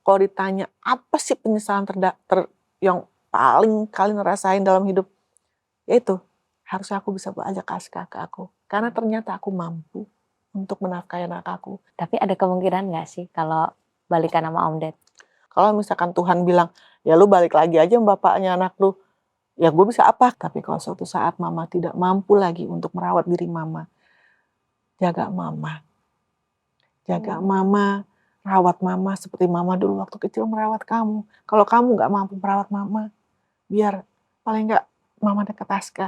Kalau ditanya apa sih penyesalan yang paling kalian rasain dalam hidup, yaitu harusnya aku bisa ajak kasih kakak aku. Karena ternyata aku mampu untuk menafkahi anak aku. Tapi ada kemungkinan nggak sih kalau balikan sama Om Ded? Kalau misalkan Tuhan bilang, ya lu balik lagi aja sama bapaknya anak lu, ya gue bisa apa? Tapi kalau suatu saat mama tidak mampu lagi untuk merawat diri mama, jaga mama. Jaga mama, rawat mama seperti mama dulu waktu kecil merawat kamu. Kalau kamu nggak mampu merawat mama, biar paling nggak mama dekat Aska.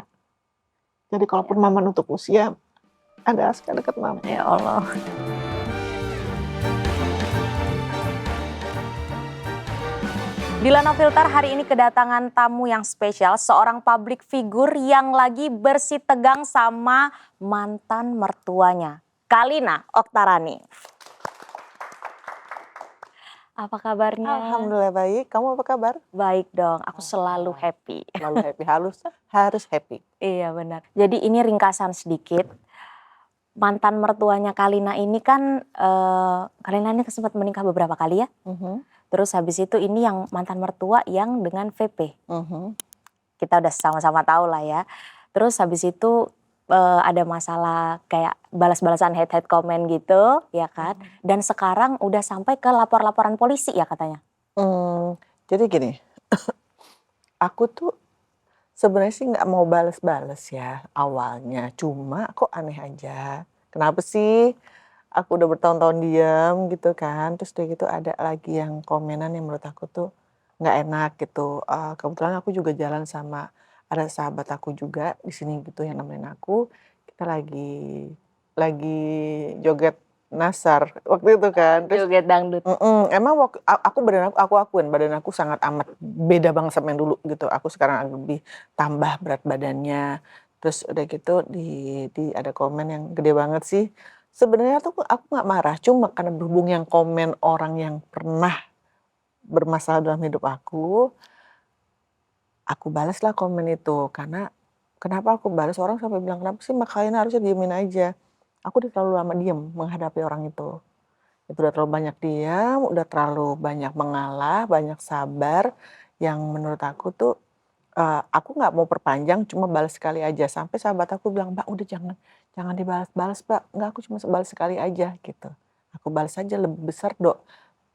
Jadi kalaupun mama nutup usia, ada Aska dekat mama. Ya Allah. Di Lana Filter hari ini kedatangan tamu yang spesial, seorang public figure yang lagi bersih tegang sama mantan mertuanya, Kalina Oktarani. Apa kabarnya? Alhamdulillah baik. Kamu apa kabar? Baik dong, aku selalu happy. Selalu happy, harus happy. Iya benar. Jadi ini ringkasan sedikit. Mantan mertuanya Kalina ini kan, Kalina ini sempat menikah beberapa kali ya. Terus habis itu ini yang mantan mertua yang dengan VP. Kita udah sama-sama tahu lah ya. Terus habis itu ada masalah kayak balas-balasan hate comment gitu ya kan. Dan sekarang udah sampai ke laporan polisi ya katanya. Jadi gini, aku tuh sebenarnya sih nggak mau bales-bales ya awalnya. Cuma kok aneh aja. Kenapa sih? Aku udah bertahun-tahun diam gitu kan. Terus udah gitu ada lagi yang komenan yang menurut aku tuh nggak enak gitu. Kebetulan aku juga jalan sama ada sahabat aku juga di sini gitu yang nemenin aku. Kita lagi joget nasar waktu itu kan. Terus Joget dangdut. emang aku akuin badan aku sangat amat beda banget sama yang dulu gitu. Aku sekarang agak lebih tambah berat badannya. Terus udah gitu ada komen yang gede banget sih. Sebenarnya tuh aku nggak marah, cuma karena berhubung yang komen orang yang pernah bermasalah dalam hidup aku balaslah komen itu. Karena kenapa aku balas, orang sampai bilang, kenapa sih Mbak Kalina harusnya diemin aja. Aku udah terlalu lama diem menghadapi orang itu. Itu udah terlalu banyak diam, udah terlalu banyak mengalah, banyak sabar. Yang menurut aku tuh, aku nggak mau perpanjang, cuma balas sekali aja. Sampai sahabat aku bilang, Mbak udah jangan dibalas-balas Mbak. Enggak, aku cuma balas sekali aja gitu. Aku balas aja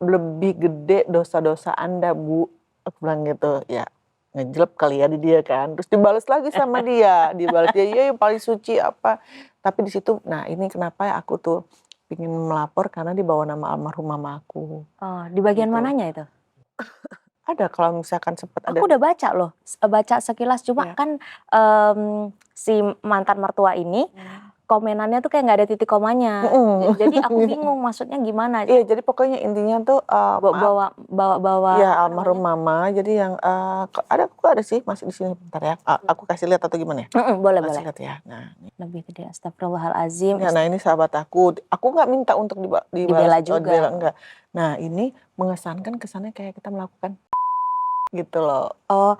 lebih gede dosa-dosa Anda Bu. Aku bilang gitu, ya ngejelep kali ya di dia kan. Terus dibalas lagi sama dia, iya yang paling suci apa. Tapi di situ, nah ini kenapa ya aku tuh pingin melapor karena dibawa nama almarhum mama aku. Oh, di bagian Gitu. mananya itu? Ada kalau misalkan sempat ada. Aku udah baca loh, baca sekilas cuma kan si mantan mertua ini komenannya tuh kayak nggak ada titik komanya. Jadi aku bingung maksudnya gimana. Iya, jadi pokoknya intinya tuh bawa ya almarhum mama. Jadi yang aku ada sih masih di sini bentar ya. Aku kasih lihat atau gimana ya? boleh. Lihat ya. Nah, Lebih gede, astagfirullahalazim. ya, nah ini sahabat aku nggak minta untuk Dibela juga. dibela, enggak. Nah ini mengesankan kesannya kayak kita melakukan gitu loh. Oh,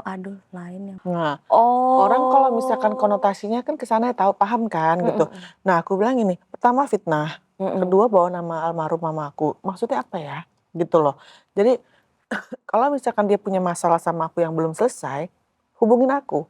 aduh lain yang. Nah, orang kalau misalkan konotasinya kan kesannya paham kan gitu. Nah aku bilang ini, pertama fitnah, kedua bawa nama almarhum mama aku. Maksudnya apa ya? Gitu loh. Jadi kalau misalkan dia punya masalah sama aku yang belum selesai, hubungin aku.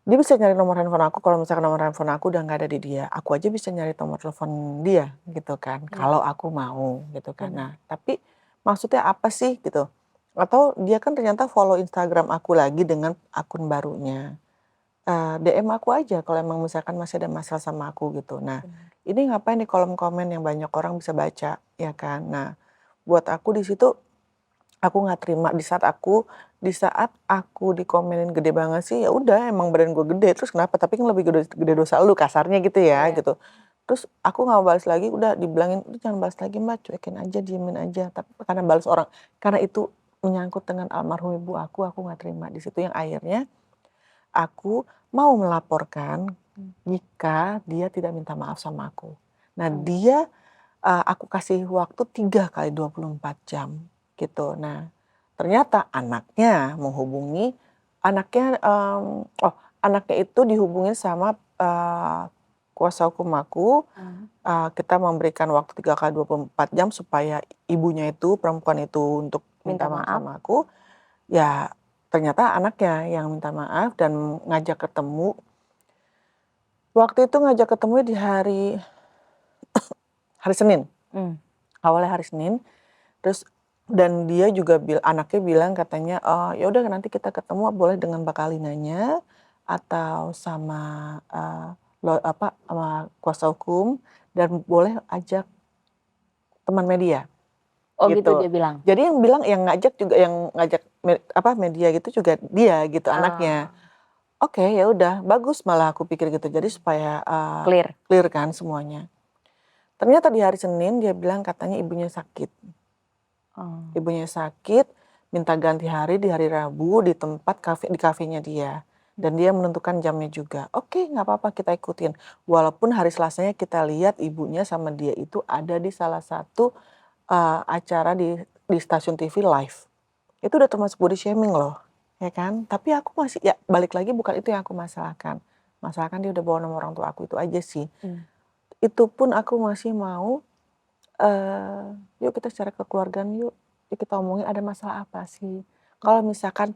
Dia bisa nyari nomor handphone aku, kalau misalkan nomor handphone aku udah nggak ada di dia, aku aja bisa nyari nomor telepon dia gitu kan, kalau aku mau gitu kan. Nah, tapi maksudnya apa sih gitu? Atau dia kan ternyata follow Instagram aku lagi dengan akun barunya. DM aku aja kalau emang misalkan masih ada masalah sama aku gitu. Nah, ini ngapain di kolom komen yang banyak orang bisa baca, ya kan? Nah, buat aku di situ aku nggak terima di saat aku dikomenin gede banget sih, ya udah emang badan gue gede, terus kenapa? Tapi kan lebih gede dosa lu kasarnya gitu ya gitu. Terus aku nggak balas lagi, udah dibilangin lu jangan balas lagi Mbak, cuekin aja, diemin aja. Tapi karena balas orang, karena itu menyangkut dengan almarhum ibu aku nggak terima. Di situ yang akhirnya aku mau melaporkan jika dia tidak minta maaf sama aku. Nah dia aku kasih waktu 3 kali 24 jam gitu. Nah ternyata anaknya anaknya itu dihubungin sama kuasa hukum aku, kita memberikan waktu 3 kali 24 jam supaya ibunya itu, perempuan itu untuk minta maaf sama aku. Ya ternyata anaknya yang minta maaf dan ngajak ketemu. Waktu itu ngajak ketemu di hari Senin. Awalnya hari Senin. Terus dan dia juga anaknya bilang katanya, ya udah nanti kita ketemu boleh dengan Mbak Kalinanya atau sama sama kuasa hukum dan boleh ajak teman media. Oh gitu dia bilang. Jadi yang ngajak media gitu juga dia gitu anaknya. Oke, ya udah bagus malah aku pikir gitu. Jadi supaya clear kan semuanya. Ternyata di hari Senin dia bilang katanya ibunya sakit. Ibunya sakit, minta ganti hari di hari Rabu di tempat di kafenya dia. Dan dia menentukan jamnya juga. Oke, nggak apa-apa kita ikutin. Walaupun hari Selasanya kita lihat ibunya sama dia itu ada di salah satu acara di stasiun TV live. Itu udah termasuk body shaming loh, ya kan? Tapi aku masih, ya balik lagi bukan itu yang aku masalahkan. Masalahkan dia udah bawa nama orang tua aku itu aja sih. Itu pun aku masih mau, yuk kita secara kekeluargaan yuk kita omongin ada masalah apa sih. Kalau misalkan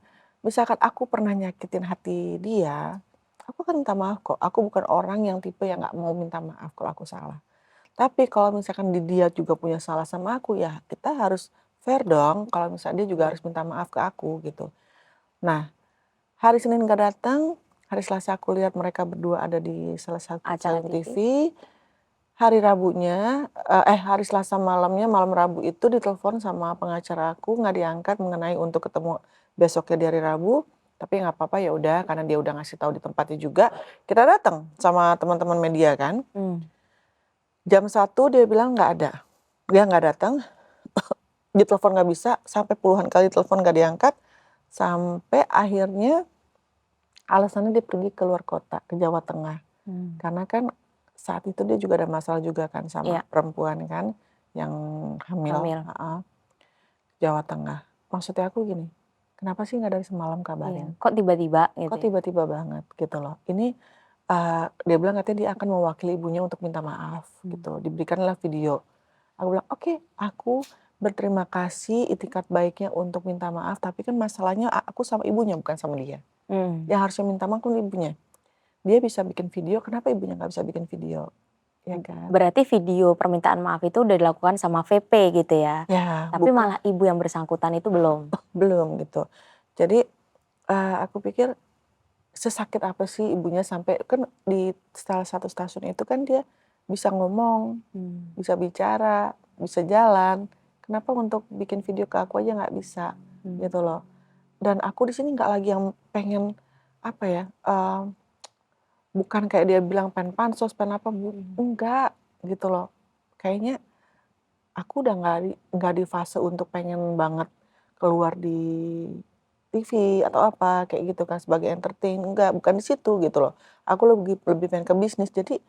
aku pernah nyakitin hati dia, aku kan minta maaf kok. Aku bukan orang yang tipe yang gak mau minta maaf kalau aku salah. Tapi kalau misalkan dia juga punya salah sama aku, ya kita harus fair dong. Kalau misalnya dia juga harus minta maaf ke aku gitu. Nah, hari Senin gak datang, hari Selasa aku lihat mereka berdua ada di salah satu acara TV. Hari Rabunya, hari Selasa malamnya, malam Rabu itu ditelepon sama pengacara aku, nggak diangkat mengenai untuk ketemu besoknya di hari Rabu. Tapi nggak apa-apa ya udah, karena dia udah ngasih tahu di tempatnya juga. Kita datang sama teman-teman media kan. Jam 1 dia bilang nggak ada, dia nggak datang. Ditelepon nggak bisa, sampai puluhan kali telepon nggak diangkat. Sampai akhirnya alasannya dia pergi ke luar kota, ke Jawa Tengah. Karena kan saat itu dia juga ada masalah juga kan sama perempuan kan yang hamil. Jawa Tengah. Maksudnya aku gini, kenapa sih nggak dari semalam kabarin? Kok tiba-tiba gitu? Kok tiba-tiba banget gitu loh. Ini dia bilang katanya dia akan mewakili ibunya untuk minta maaf gitu. Diberikanlah video. Aku bilang oke, aku berterima kasih itikat baiknya untuk minta maaf. Tapi kan masalahnya aku sama ibunya bukan sama dia. Yang harusnya minta maaf kan ibunya. Dia bisa bikin video, kenapa ibunya nggak bisa bikin video? Ya kan? Berarti video permintaan maaf itu udah dilakukan sama VP gitu ya? Ya, tapi malah ibu yang bersangkutan itu belum? Belum gitu. Jadi aku pikir sesakit apa sih ibunya sampai, kan di salah satu stasiun itu kan dia bisa ngomong, bisa bicara, bisa jalan. Kenapa untuk bikin video ke aku aja nggak bisa gitu loh. Dan aku di sini nggak lagi yang pengen apa ya, bukan kayak dia bilang pengen pansos, pengen apa, enggak gitu loh. Kayaknya aku udah nggak di fase untuk pengen banget keluar di TV atau apa kayak gitu kan sebagai entertain, enggak, bukan di situ gitu loh. Aku lebih pengen ke bisnis. Jadi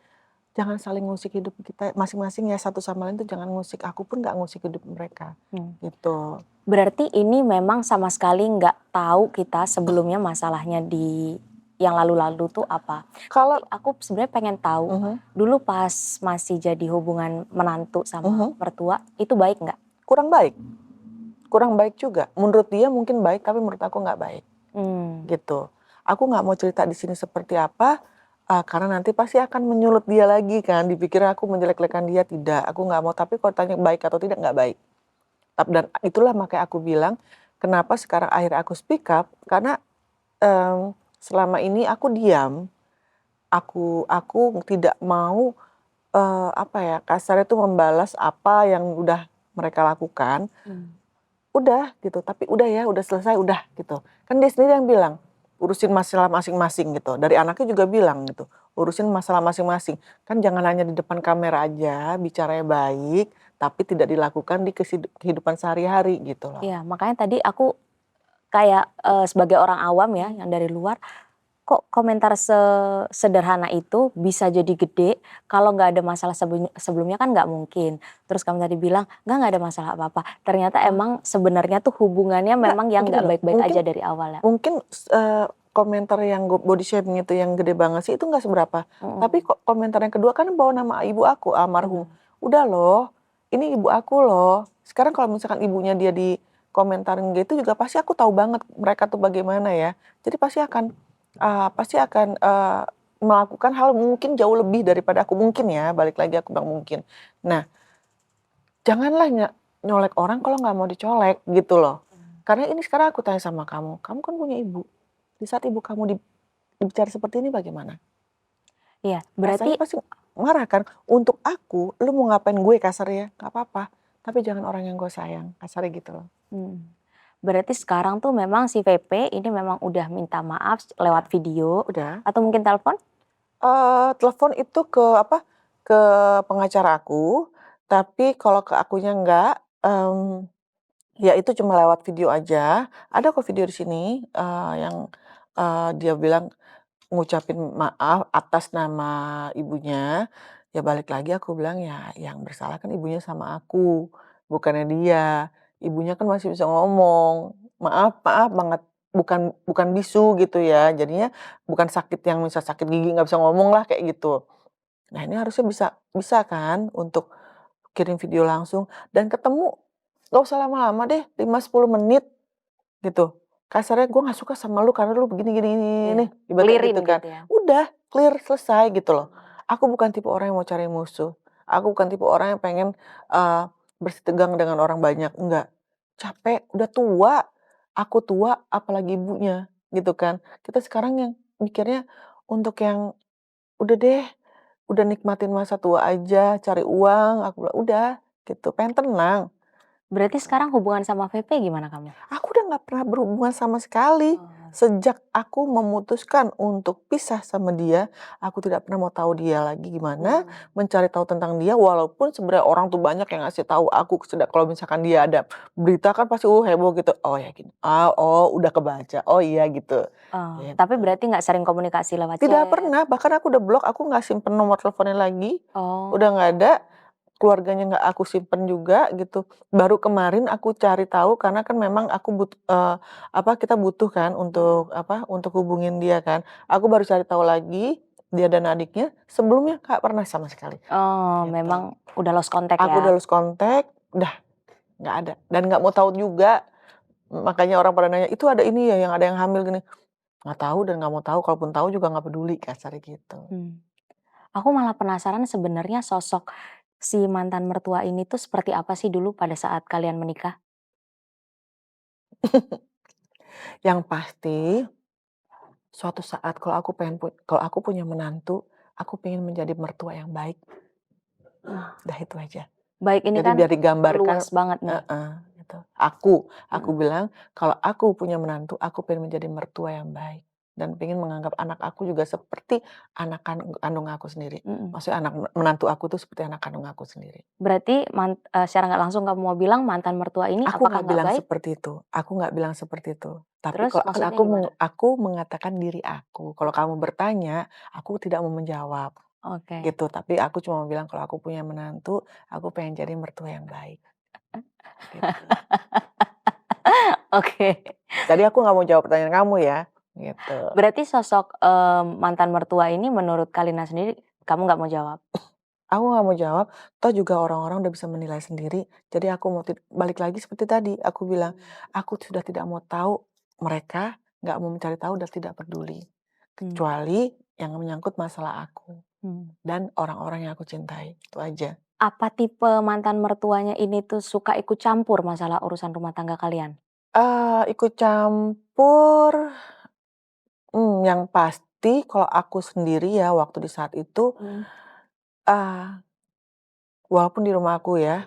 jangan saling ngusik hidup kita masing-masing ya, satu sama lain tuh jangan ngusik. Aku pun nggak ngusik hidup mereka gitu. Berarti ini memang sama sekali nggak tahu kita sebelumnya masalahnya di yang lalu-lalu tuh apa. Tapi aku sebenarnya pengen tahu dulu pas masih jadi hubungan menantu sama mertua itu baik nggak? Kurang baik juga. Menurut dia mungkin baik, tapi menurut aku nggak baik. Gitu. Aku nggak mau cerita di sini seperti apa, karena nanti pasti akan menyulut dia lagi kan. Dipikir aku menjelek-jelekan dia, tidak. Aku nggak mau. Tapi kalau tanya baik atau tidak, nggak baik. Dan itulah makanya aku bilang, kenapa sekarang akhirnya aku speak up, karena selama ini aku diam. Aku tidak mau kasarnya tuh membalas apa yang udah mereka lakukan. Udah gitu, tapi udah ya, udah selesai, udah gitu. Kan dia sendiri yang bilang, urusin masalah masing-masing gitu. Dari anaknya juga bilang gitu, urusin masalah masing-masing. Kan jangan hanya di depan kamera aja, bicaranya baik, tapi tidak dilakukan di kehidupan sehari-hari gitu loh. Iya, makanya tadi aku kayak sebagai orang awam ya, yang dari luar, kok komentar sederhana itu bisa jadi gede, kalau nggak ada masalah sebelumnya kan nggak mungkin. Terus kamu tadi bilang, nggak ada masalah apa-apa. Ternyata emang sebenarnya tuh hubungannya memang yang nggak baik-baik aja dari awal ya. Mungkin komentar yang body shaming itu yang gede banget sih, itu nggak seberapa. Tapi komentar yang kedua kan bawa nama ibu aku, almarhum. Udah loh, ini ibu aku loh. Sekarang kalau misalkan ibunya dia dikomentarin gitu juga pasti aku tahu banget mereka tuh bagaimana ya. Jadi pasti akan melakukan hal mungkin jauh lebih daripada aku mungkin ya, balik lagi aku bilang mungkin. Nah, janganlah nyolek orang kalau nggak mau dicolek gitu loh. Karena ini sekarang aku tanya sama kamu kan punya ibu. Di saat ibu kamu dibicara seperti ini bagaimana? Iya, berarti Rasanya pasti marah kan? Untuk aku, lu mau ngapain gue kasar ya? Gak apa-apa. Tapi jangan orang yang gue sayang, kasarnya gitu loh. Berarti sekarang tuh memang si VP ini memang udah minta maaf lewat video Udah. atau mungkin telepon? Telepon itu ke pengacara aku, tapi kalau ke akunya enggak, ya itu cuma lewat video aja. Ada kok video di sini, yang, dia bilang ngucapin maaf atas nama ibunya. Ya balik lagi aku bilang, ya yang bersalah kan ibunya sama aku, bukannya dia. Ibunya kan masih bisa ngomong, "Maaf maaf banget," bukan bukan bisu gitu ya, jadinya bukan sakit yang misal sakit gigi nggak bisa ngomong lah kayak gitu. Nah ini harusnya bisa bisa kan untuk kirim video langsung dan ketemu, nggak usah lama-lama deh, 5-10 menit gitu. Kasarnya, "Gue nggak suka sama lu karena lu begini gini ini," Iya, ibaratnya clear-in gitu kan. gitu ya? Udah, clear, selesai gitu loh. Aku bukan tipe orang yang mau cari musuh. Aku bukan tipe orang yang pengen, bersih tegang dengan orang banyak, enggak. Capek, udah tua, aku tua apalagi ibunya, gitu kan. Kita sekarang yang mikirnya untuk yang, "Udah deh, udah nikmatin masa tua aja, cari uang," aku bilang, "udah," gitu, pengen tenang. Berarti sekarang hubungan sama VP gimana kamu? Aku udah nggak pernah berhubungan sama sekali. Sejak aku memutuskan untuk pisah sama dia, aku tidak pernah mau tahu dia lagi gimana, mencari tahu tentang dia, walaupun sebenarnya orang tuh banyak yang ngasih tahu aku, kalau misalkan dia ada berita kan pasti heboh gitu. Oh ya gini, oh udah kebaca, oh iya gitu. Tapi Gitu. berarti nggak sering komunikasi lewat Tidak chat? pernah, bahkan aku udah blok, aku nggak simpen nomor teleponnya lagi, udah Oh. nggak ada. Keluarganya nggak aku simpen juga gitu. Baru kemarin aku cari tahu karena kan memang aku kita butuh kan untuk untuk hubungin dia kan. Aku baru cari tahu lagi, dia dan adiknya, sebelumnya nggak pernah sama sekali, Oh, gitu. memang udah lost contact Aku ya? udah lose kontak, udah nggak ada dan nggak mau tahu juga. Makanya orang pada nanya, "Itu ada ini ya, yang ada yang hamil gini." Nggak tahu dan nggak mau tahu, kalaupun tahu juga nggak peduli, kasarnya gitu. Aku malah penasaran sebenarnya sosok si mantan mertua ini tuh seperti apa sih dulu pada saat kalian menikah? Yang pasti suatu saat kalau aku punya menantu, aku pengen menjadi mertua yang baik. Udah itu aja. Baik ini Jadi kan biar digambarkan luas banget nih. gitu. Aku Mhm. bilang kalau aku punya menantu, aku pengen menjadi mertua yang baik dan pengen menganggap anak aku juga seperti anak kandung aku sendiri. Mhm. Maksudnya menantu aku tuh seperti anak kandung aku sendiri. Berarti secara nggak langsung kamu mau bilang mantan mertua ini Aku apakah nggak nggak bilang baik? seperti itu, aku nggak bilang seperti itu. Tapi Terus kalau kan maksudnya gimana? aku mengatakan diri aku. Kalau kamu bertanya, aku tidak mau menjawab, Oke. gitu. Tapi aku cuma mau bilang kalau aku punya menantu, aku pengen jadi mertua yang baik, gitu. Oke. Tadi aku nggak mau jawab pertanyaan kamu ya, gitu. Berarti sosok, mantan mertua ini menurut Kalina sendiri kamu nggak mau jawab? Aku nggak mau jawab, toh juga orang-orang udah bisa menilai sendiri. Jadi aku mau balik lagi seperti tadi, aku bilang, aku sudah tidak mau tahu mereka, nggak mau mencari tahu dan tidak peduli. Mmm. Kecuali yang menyangkut masalah aku Mmm. dan orang-orang yang aku cintai, itu aja. Apa tipe mantan mertuanya ini tuh suka ikut campur masalah urusan rumah tangga kalian? Ikut campur, yang pasti kalau aku sendiri ya waktu di saat itu, ah, walaupun di rumah aku ya,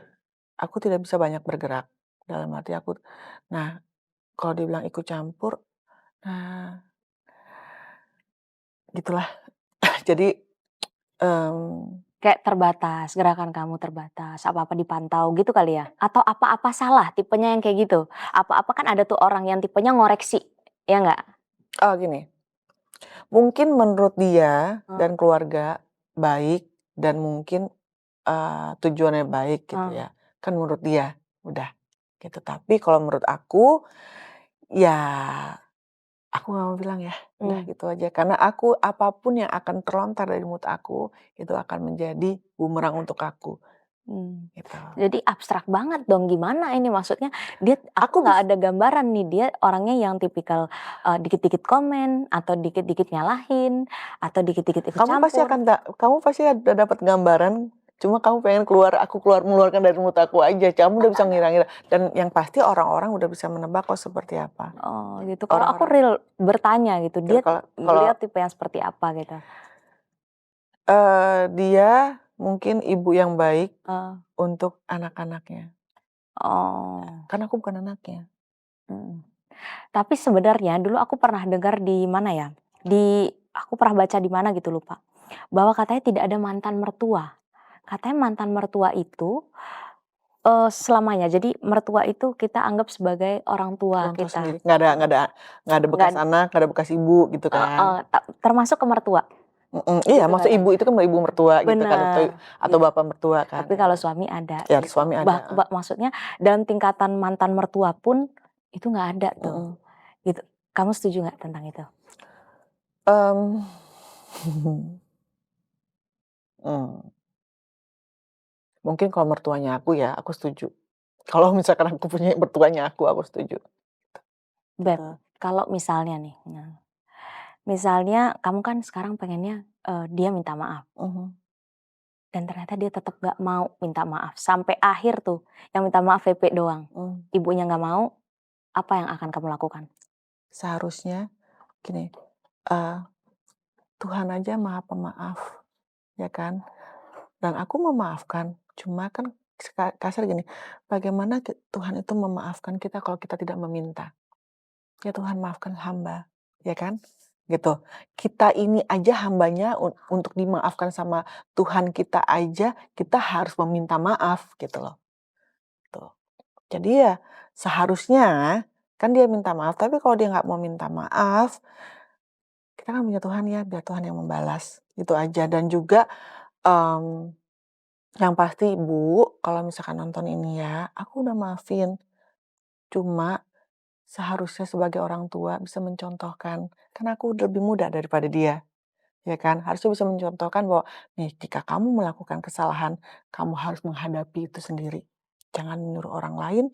aku tidak bisa banyak bergerak. Dalam arti nah kalau dibilang ikut campur, nah gitulah. Jadi, mmm, Kayak terbatas, gerakan kamu terbatas, apa-apa dipantau gitu kali ya? Atau apa-apa salah tipenya yang kayak gitu? Apa-apa kan ada tuh orang yang tipenya ngoreksi, ya nggak? gini, mungkin menurut dia Heeh. dan keluarga baik dan mungkin, tujuannya baik gitu Heeh. ya, kan menurut dia, udah gitu. Tapi kalau menurut aku, ya Aku nggak mau bilang ya, udah Mmm. gitu aja. Karena aku apapun yang akan terlontar dari mulut aku, itu akan menjadi bumerang untuk aku, Mmm. gitu. Jadi abstrak banget dong, gimana ini maksudnya aku Aku nggak bis ada gambaran nih dia orangnya yang tipikal, dikit-dikit komen atau dikit-dikit nyalahin atau dikit-dikit ikut campur. kamu pasti ada dapat gambaran, cuma kamu pengen mengeluarkan dari mulut aku aja, kamu udah bisa ngira-ngira, dan yang pasti orang-orang udah bisa menebak kok seperti apa. Oh gitu, kalau aku Orang-orang real bertanya gitu, dia kalau kalau, beliau tipe yang seperti apa gitu? dia mungkin ibu yang baik Eee, untuk anak-anaknya, oh, kan aku bukan anaknya. mhm. Tapi sebenarnya dulu aku pernah dengar di mana ya, aku pernah baca di mana gitu lupa, bahwa katanya tidak ada mantan mertua. Katanya mantan mertua itu, selamanya. Jadi mertua itu kita anggap sebagai orang tua Orang tua kita. sendiri, nggak ada Nggak bekas anak, nggak ada bekas ibu gitu kan. heeh, termasuk ke mertua, Iya, gitu maksud katanya. ibu itu kan ibu mertua gitu kan, Bener, atau gitu. bapak mertua kan, Tapi kalau suami ada ya gitu. suami ada, Maksudnya dalam tingkatan mantan mertua pun itu nggak ada tuh, mhm. gitu. Kamu setuju nggak tentang itu? Mmm, mmm, mungkin kalau mertuanya aku ya, aku setuju. Kalau misalkan aku punya mertuanya aku setuju, Beb, gitu. kalau misalnya nih, misalnya kamu kan sekarang pengennya, dia minta maaf Mhm, dan ternyata dia tetap nggak mau minta maaf, sampai akhir tuh yang minta maaf VP doang, mmm. ibunya nggak mau, apa yang akan kamu lakukan? Seharusnya gini, eee, Tuhan aja Maha Pemaaf, ya kan? Dan aku memaafkan, cuma kan kasar gini, bagaimana Tuhan itu memaafkan kita kalau kita tidak meminta? Ya Tuhan maafkan hamba, ya kan? Gitu. Kita ini aja hambanya untuk dimaafkan sama Tuhan kita aja, kita harus meminta maaf gitu loh. Tuh. Jadi ya seharusnya kan dia minta maaf, tapi kalau dia nggak mau minta maaf, kita kan punya Tuhan ya, biar Tuhan yang membalas. Itu aja. Dan juga mmm, yang pasti Ibu, kalau misalkan nonton ini ya, aku udah maafin. Cuma seharusnya sebagai orang tua bisa mencontohkan, kan aku lebih muda daripada dia, ya kan? Harusnya bisa mencontohkan bahwa, nih jika kamu melakukan kesalahan, kamu harus menghadapi itu sendiri. Jangan nyuruh orang lain,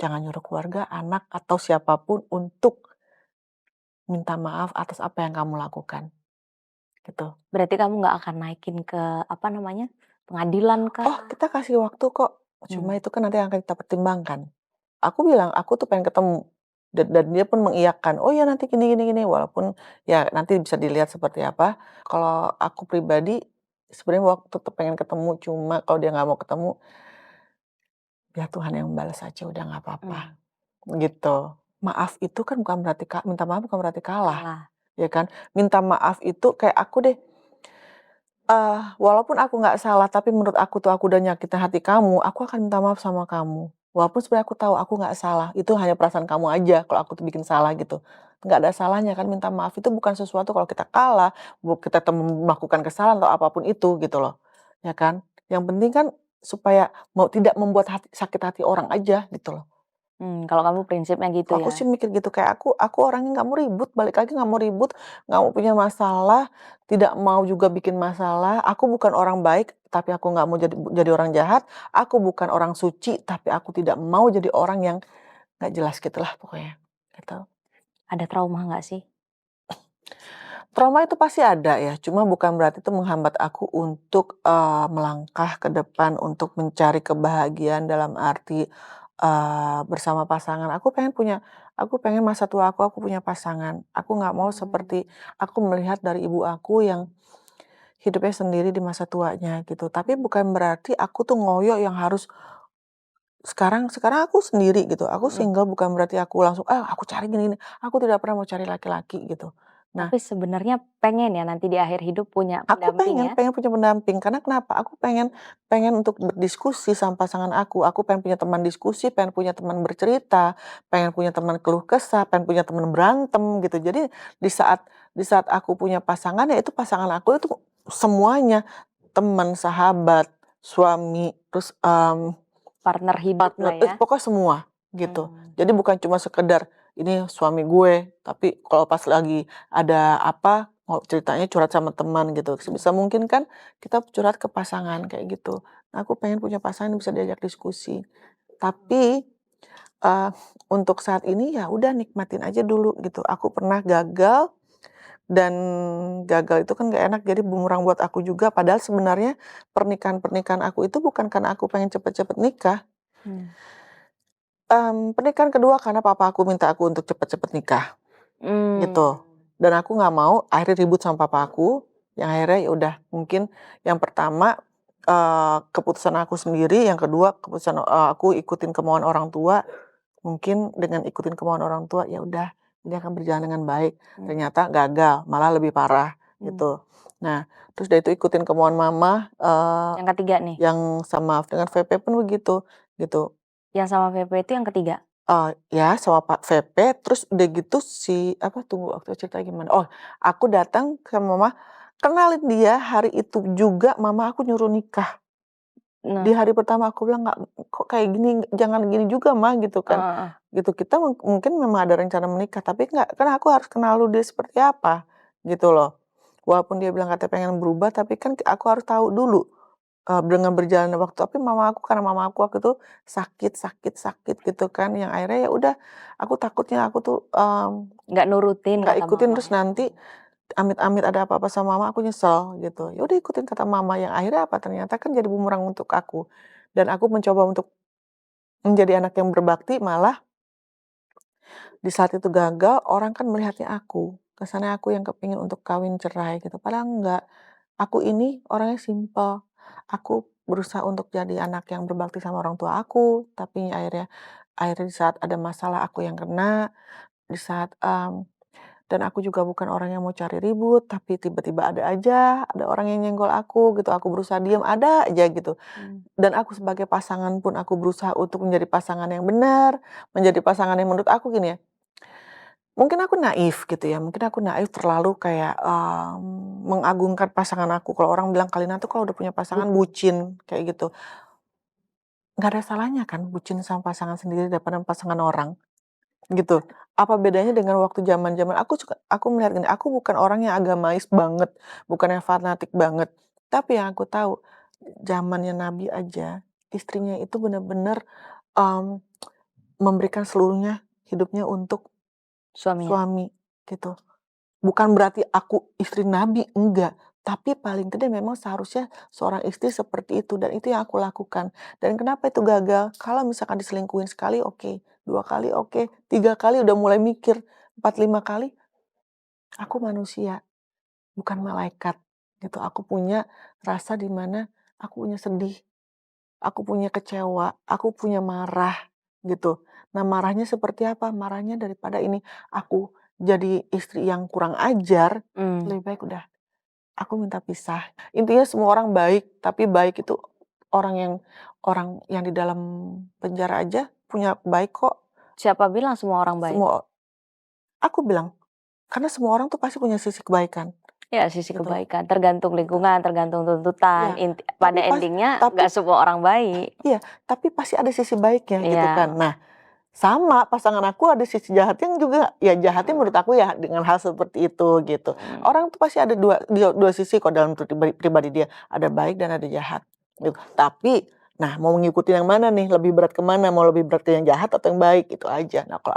jangan nyuruh keluarga, anak, atau siapapun untuk minta maaf atas apa yang kamu lakukan, gitu. Berarti kamu nggak akan naikin ke, apa namanya, pengadilan kah? Oh, kita kasih waktu kok, Mmm, cuma itu kan nanti yang akan kita pertimbangkan. Aku bilang, "Aku tuh pengen ketemu." Dan dia pun mengiyakan, "Oh ya nanti gini gini gini." Walaupun ya nanti bisa dilihat seperti apa. Kalau aku pribadi, sebenarnya waktu tetep pengen ketemu, cuma kalau dia nggak mau ketemu, biar Tuhan yang membalas aja udah nggak apa-apa, mmm, gitu. Maaf itu kan bukan berarti minta maaf bukan berarti kalah, salah. ya kan? Minta maaf itu kayak aku deh, walaupun aku nggak salah, tapi menurut aku tuh aku udah nyakitin hati kamu, aku akan minta maaf sama kamu. Walaupun sebenarnya aku tahu aku nggak salah, itu hanya perasaan kamu aja kalau aku tuh bikin salah gitu. Nggak ada salahnya kan minta maaf itu bukan sesuatu kalau kita kalah, kita melakukan kesalahan atau apapun itu gitu loh, ya kan. Yang penting kan supaya tidak membuat sakit hati orang aja gitu loh. Kalau kamu prinsipnya gitu Kalau aku ya? sih mikir gitu, kayak aku orangnya nggak mau ribut, balik lagi nggak mau ribut, nggak mau punya masalah, tidak mau juga bikin masalah. Aku bukan orang baik, tapi aku nggak mau jadi orang jahat. Aku bukan orang suci, tapi aku tidak mau jadi orang yang nggak jelas gitulah pokoknya, gitu. Ada trauma nggak sih? Trauma itu pasti ada ya, cuma bukan berarti itu menghambat aku untuk, melangkah ke depan untuk mencari kebahagiaan dalam arti, bersama pasangan. Aku pengen masa tua aku punya pasangan. Aku nggak mau Mmm. seperti aku melihat dari ibu aku yang hidupnya sendiri di masa tuanya gitu. Tapi bukan berarti aku tuh ngoyo yang harus sekarang sekarang aku sendiri gitu, aku Mhm. single bukan berarti aku langsung, "Ah, aku cari gini gini." Aku tidak pernah mau cari laki-laki gitu. Nah, Tapi sebenarnya pengen ya nanti di akhir hidup punya aku pendamping pengen ya? pengen punya pendamping, karena kenapa? Aku pengen pengen untuk berdiskusi sama pasangan aku pengen punya teman diskusi, pengen punya teman bercerita, pengen punya teman keluh kesah, pengen punya teman berantem gitu. Jadi di saat aku punya pasangan, ya itu pasangan aku itu semuanya, teman, sahabat, suami, terus, Partner hidup partner, lah ya? pokoknya semua gitu. Mmm. Jadi bukan cuma sekedar, ini suami gue, tapi kalau pas lagi ada apa ceritanya curhat sama teman gitu. Sebisa mungkin kan kita curhat ke pasangan kayak gitu. Nah, aku pengen punya pasangan yang bisa diajak diskusi. Tapi uh, untuk saat ini ya udah nikmatin aja dulu gitu. Aku pernah gagal dan gagal itu kan gak enak jadi bumerang buat aku juga. Padahal sebenarnya pernikahan aku itu bukan karena aku pengen cepet-cepet nikah. Pernikahan kedua karena papa aku minta aku untuk cepet-cepet nikah gitu. Dan aku nggak mau akhirnya ribut sama papa aku. Yang akhirnya ya udah mungkin yang pertama keputusan aku sendiri, yang kedua keputusan aku ikutin kemauan orang tua. Mungkin dengan ikutin kemauan orang tua ya udah ini akan berjalan dengan baik. Ternyata gagal, malah lebih parah gitu. Nah, terus dari itu ikutin kemauan mama. Yang ketiga nih. Yang sama dengan VP pun begitu gitu. Yang sama VP itu yang ketiga? Ya sama Pak VP, terus udah gitu tunggu waktu cerita gimana, aku datang ke mama, kenalin dia, hari itu juga mama aku nyuruh nikah. Di hari pertama aku bilang, "Nggak, kok kayak gini, jangan gini juga Ma," gitu kan. Gitu, kita mungkin memang ada rencana menikah, tapi nggak, kan aku harus kenal dulu dia seperti apa, gitu loh. Walaupun dia bilang katanya pengen berubah, tapi kan aku harus tahu dulu. Dengan berjalannya waktu, tapi karena mama aku waktu itu sakit gitu kan, yang akhirnya ya udah, aku takutnya aku tuh, nggak nurutin nggak kata ikutin, mama terus ya? nanti amit-amit ada apa-apa sama mama, aku nyesel gitu. Ya udah ikutin kata mama, yang akhirnya apa, ternyata kan jadi bumerang untuk aku. Dan aku mencoba untuk menjadi anak yang berbakti, malah di saat itu gagal, orang kan melihatnya aku, kesannya aku yang kepingin untuk kawin cerai gitu, padahal enggak. Aku ini orangnya simpel. Aku berusaha untuk jadi anak yang berbakti sama orang tua aku, tapi akhirnya akhirnya di saat ada masalah aku yang kena, di saat dan aku juga bukan orang yang mau cari ribut, tapi tiba-tiba ada orang yang nyenggol aku gitu, aku berusaha diam, ada aja gitu. Dan aku sebagai pasangan pun aku berusaha untuk menjadi pasangan yang benar, menjadi pasangan yang menurut aku gini ya, mungkin aku naif gitu ya, mungkin aku naif terlalu kayak, mengagungkan pasangan aku. Kalau orang bilang Kalina tuh kalau udah punya pasangan bucin, kayak gitu. Nggak ada salahnya kan bucin sama pasangan sendiri daripada pasangan orang, gitu. Apa bedanya dengan waktu zaman-zaman aku melihat gini, aku bukan orang yang agamais banget, bukan yang fanatik banget. Tapi yang aku tahu, zamannya Nabi aja, istrinya itu benar-benar, mmm, memberikan seluruhnya hidupnya untuk Suaminya? suami, gitu. Bukan berarti aku istri Nabi, enggak. Tapi paling tidak memang seharusnya seorang istri seperti itu, dan itu yang aku lakukan. Dan kenapa itu gagal? Kalau misalkan diselingkuhin sekali oke, 2 kali oke, 3 kali udah mulai mikir, 4, 5 kali, aku manusia, bukan malaikat, gitu. Aku punya rasa di mana aku punya sedih, aku punya kecewa, aku punya marah, gitu. Nah, marahnya seperti apa? Marahnya daripada ini aku jadi istri yang kurang ajar, lebih baik udah aku minta pisah. Intinya semua orang baik, tapi baik itu orang yang di dalam penjara aja punya baik kok. Siapa bilang semua orang baik? Aku bilang, karena semua orang tuh pasti punya sisi kebaikan. Ya, sisi Gitu. kebaikan, tergantung lingkungan, tergantung tuntutan, Iya, pada endingnya nggak semua orang baik. Iya, tapi pasti ada sisi baiknya gitu Iya. kan. Nah, sama pasangan aku ada sisi jahatnya juga, ya jahatnya menurut aku ya dengan hal seperti itu gitu. Orang tuh pasti ada dua sisi kok dalam pribadi dia, ada baik dan ada jahat. Gitu. Tapi, nah mau mengikuti yang mana nih, lebih berat kemana, mau lebih berat ke yang jahat atau yang baik, itu aja. Nah kalau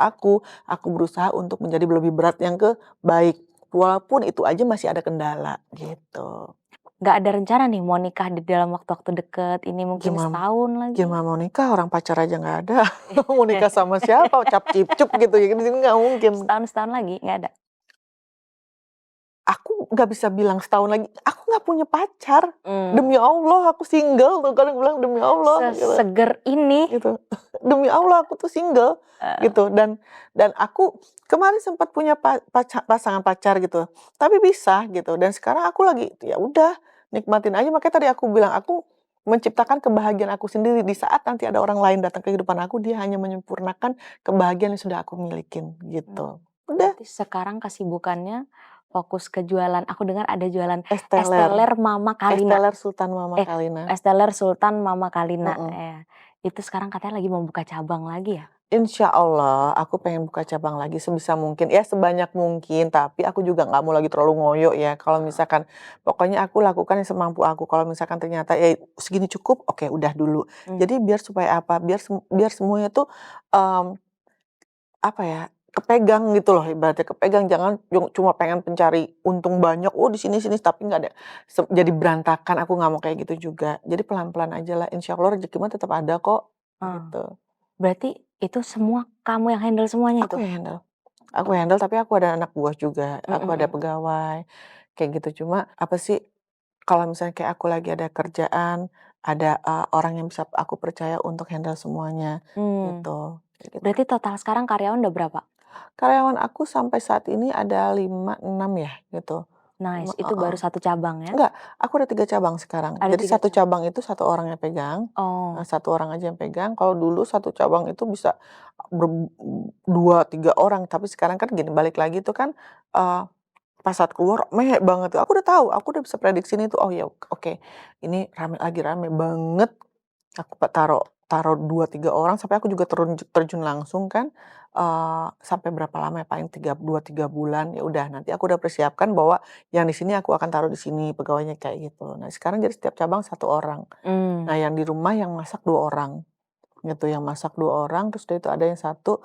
aku berusaha untuk menjadi lebih berat yang ke baik, walaupun itu aja masih ada kendala gitu. Nggak ada rencana nih mau nikah di dalam waktu-waktu deket, ini mungkin setahun lagi? Gimana mau nikah, orang pacar aja nggak ada. Mau nikah sama siapa, cap cip-cup gitu ya, di sini nggak mungkin. Setahun lagi nggak ada? Aku nggak bisa bilang setahun lagi, aku nggak punya pacar. Demi Allah aku single tuh, kadang bilang demi Allah gitu. Seseger ini? Gitu. Demi Allah aku tuh single gitu, dan aku kemarin sempat punya pasangan pacar gitu, tapi bisa gitu, dan sekarang aku lagi ya udah nikmatin aja, makanya tadi aku bilang aku menciptakan kebahagiaan aku sendiri, di saat nanti ada orang lain datang ke kehidupan aku, dia hanya menyempurnakan kebahagiaan yang sudah aku milikin gitu. Udah. Berarti sekarang kesibukannya fokus ke jualan, aku dengar ada jualan es Esteller teler Mama Kalina. Sultan Mama Kalina. Es teler Sultan Mama Kalina, ya. Itu sekarang katanya lagi mau buka cabang lagi ya? Insya Allah aku pengen buka cabang lagi sebisa mungkin, ya sebanyak mungkin, tapi aku juga nggak mau lagi terlalu ngoyo ya. Kalau misalkan pokoknya aku lakukan yang semampu aku, kalau misalkan ternyata ya segini cukup, oke udah dulu. Mmm, Jadi biar supaya apa, biar semuanya tuh, mmm, apa ya, kepegang gitu loh ibaratnya, kepegang jangan cuma pengen pencari untung banyak, oh di sini-sini tapi nggak ada jadi berantakan, aku nggak mau kayak gitu juga. Jadi pelan-pelan aja lah, insya Allah rezeki mah tetap ada kok, oh, gitu. berarti itu semua kamu yang handle semuanya Aku itu? yang handle. Aku handle, tapi aku ada anak buah juga, Mhm aku ada mhm. pegawai, kayak gitu. Cuma apa sih, kalau misalnya kayak aku lagi ada kerjaan, ada, orang yang bisa aku percaya untuk handle semuanya, Mmm, gitu, kayak gitu. berarti total sekarang karyawan udah berapa? Karyawan aku sampai saat ini ada 5 6 ya, gitu. Nice, itu Heeh. baru satu cabang ya? Enggak, aku ada 3 cabang sekarang. Ada Jadi 3 satu cabang? cabang itu satu orang yang pegang, Oh, 1 orang aja yang pegang. Kalau dulu satu cabang itu bisa 2, 3 orang, tapi sekarang kan gini, balik lagi tuh kan, eee pas saat keluar mehek banget tuh, aku udah tahu, aku udah bisa prediksi nih tuh, oh ya oke, ini lagi rame banget, aku taruh taruh 2, 3 orang sampai aku juga terjun langsung kan, sampai berapa lama ya, paling 2, 3 bulan, ya udah nanti aku udah persiapkan bahwa yang di sini aku akan taruh di sini pegawainya kayak gitu. Nah sekarang jadi setiap cabang satu orang. mmm, Nah yang di rumah yang masak 2 orang. Gitu, yang masak 2 orang, terus udah itu ada yang satu,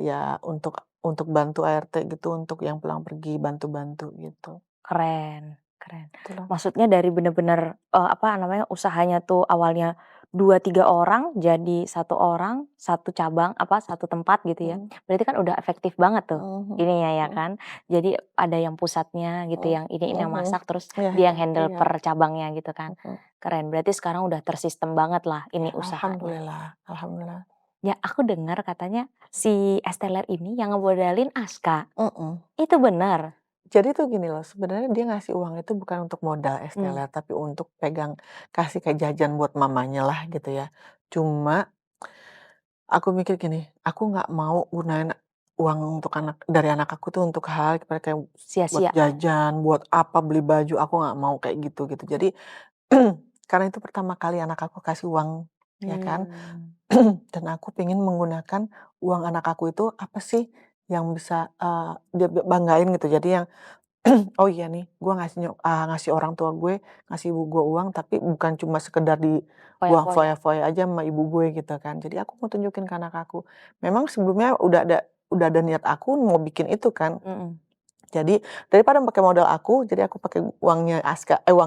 ya untuk bantu ART gitu, untuk yang pulang pergi, bantu-bantu gitu. keren keren. Gitu loh. Maksudnya dari bener-bener, apa namanya, usahanya tuh awalnya 2 3 orang jadi satu orang, satu cabang, apa, satu tempat gitu ya. Mhm, Berarti kan udah efektif banget tuh mhm ininya ya mhm, kan. Jadi ada yang pusatnya gitu, mhm, yang ini yang mhm, masak, terus iya dia iya yang handle iya, per cabangnya gitu kan. mhm. Keren, berarti sekarang udah tersistem banget lah Ya ini usahanya. alhamdulillah alhamdulillah. Ya aku dengar katanya si es teler ini yang ngemodalin Aska, Mhm. itu benar? Jadi tuh gini loh, sebenarnya dia ngasih uang itu bukan untuk modal es Mmm, teler, tapi untuk pegang kasih kayak jajan buat mamanya lah gitu ya. Cuma aku mikir gini, aku nggak mau gunain uang untuk dari anak aku tuh untuk hal kayak buat sia-sia? jajan, buat apa, beli baju, aku nggak mau kayak gitu. Jadi karena itu pertama kali anak aku kasih uang, ya kan, Mmm, dan aku pengen menggunakan uang anak aku itu apa sih yang bisa, dia banggain gitu. Jadi yang oh iya nih, gue ngasih orang tua gue, ngasih ibu gue uang, tapi bukan cuma sekedar dibuang foya-foya? foya-foya aja sama ibu gue gitu kan. Jadi aku mau tunjukin ke anak aku. Memang sebelumnya udah ada niat aku mau bikin itu kan. Mhm. Jadi daripada pakai modal aku, jadi aku pakai uang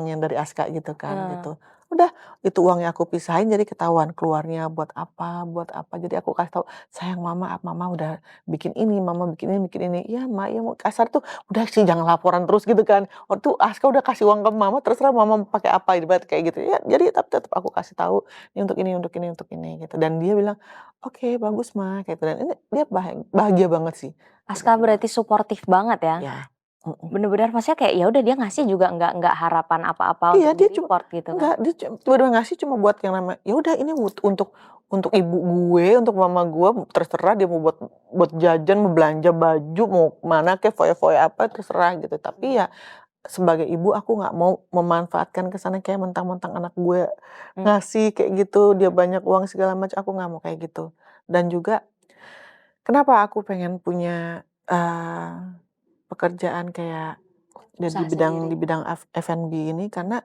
yang dari Aska gitu kan, Eee, gitu. Udah, itu uangnya aku pisahin jadi ketahuan keluarnya buat apa. Jadi aku kasih tahu, "Sayang mama, mama udah bikin ini, mama bikin ini." "Iya, Ma, iya, Ma." Kasar tuh, "Udah sih jangan laporan terus," gitu kan. Oh tuh Aska udah kasih uang ke mama, terserah mama mau pakai apa, ibarat kayak gitu. Ya jadi tapi tetap aku kasih tahu, "Ini untuk ini untuk ini untuk ini," gitu. Dan dia bilang, "Oke, bagus, Ma," kayak gitu. Dan ini dia bahagia banget sih, Aska gitu. berarti suportif banget ya? Ya, mhm. Bener-bener maksudnya kayak ya udah dia ngasih juga nggak harapan apa-apa Iya untuk dia cuma di-report gitu kan? enggak, dia tiba-tiba ngasih cuma buat yang ya udah ini untuk ibu gue, untuk mama gue, terserah dia mau buat jajan, mau belanja baju, mau mana kek, foya-foya apa terserah gitu. Tapi Mmm, ya sebagai ibu aku nggak mau memanfaatkan ke sana kayak mentang-mentang anak gue mmm, ngasih kayak gitu, dia banyak uang segala macam, aku nggak mau kayak gitu. Dan juga kenapa aku pengen punya, pekerjaan kayak usaha sendiri? di bidang F&B ini karena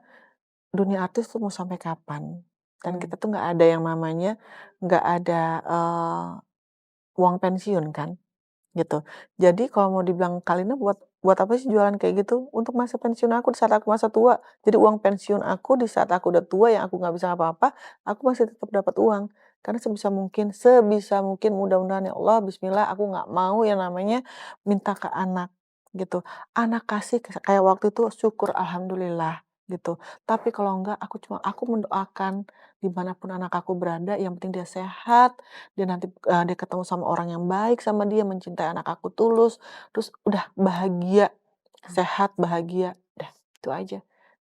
dunia artis tuh mau sampai kapan? Dan Mmm, kita tuh nggak ada yang namanya nggak ada, uang pensiun kan, gitu. Jadi kalau mau dibilang Kalina buat apa sih jualan kayak gitu? Untuk masa pensiun aku di saat aku masa tua. Jadi uang pensiun aku di saat aku udah tua yang aku nggak bisa apa-apa, aku masih tetap dapat uang. Karena sebisa mungkin mudah-mudahan ya Allah, bismillah aku nggak mau yang namanya minta ke anak, gitu. Anak kasih kayak waktu itu syukur alhamdulillah, gitu. Tapi kalau enggak aku mendoakan dimanapun anak aku berada yang penting dia sehat, dia ketemu sama orang yang baik sama dia, mencintai anak aku tulus, terus udah bahagia, sehat, bahagia, udah itu aja,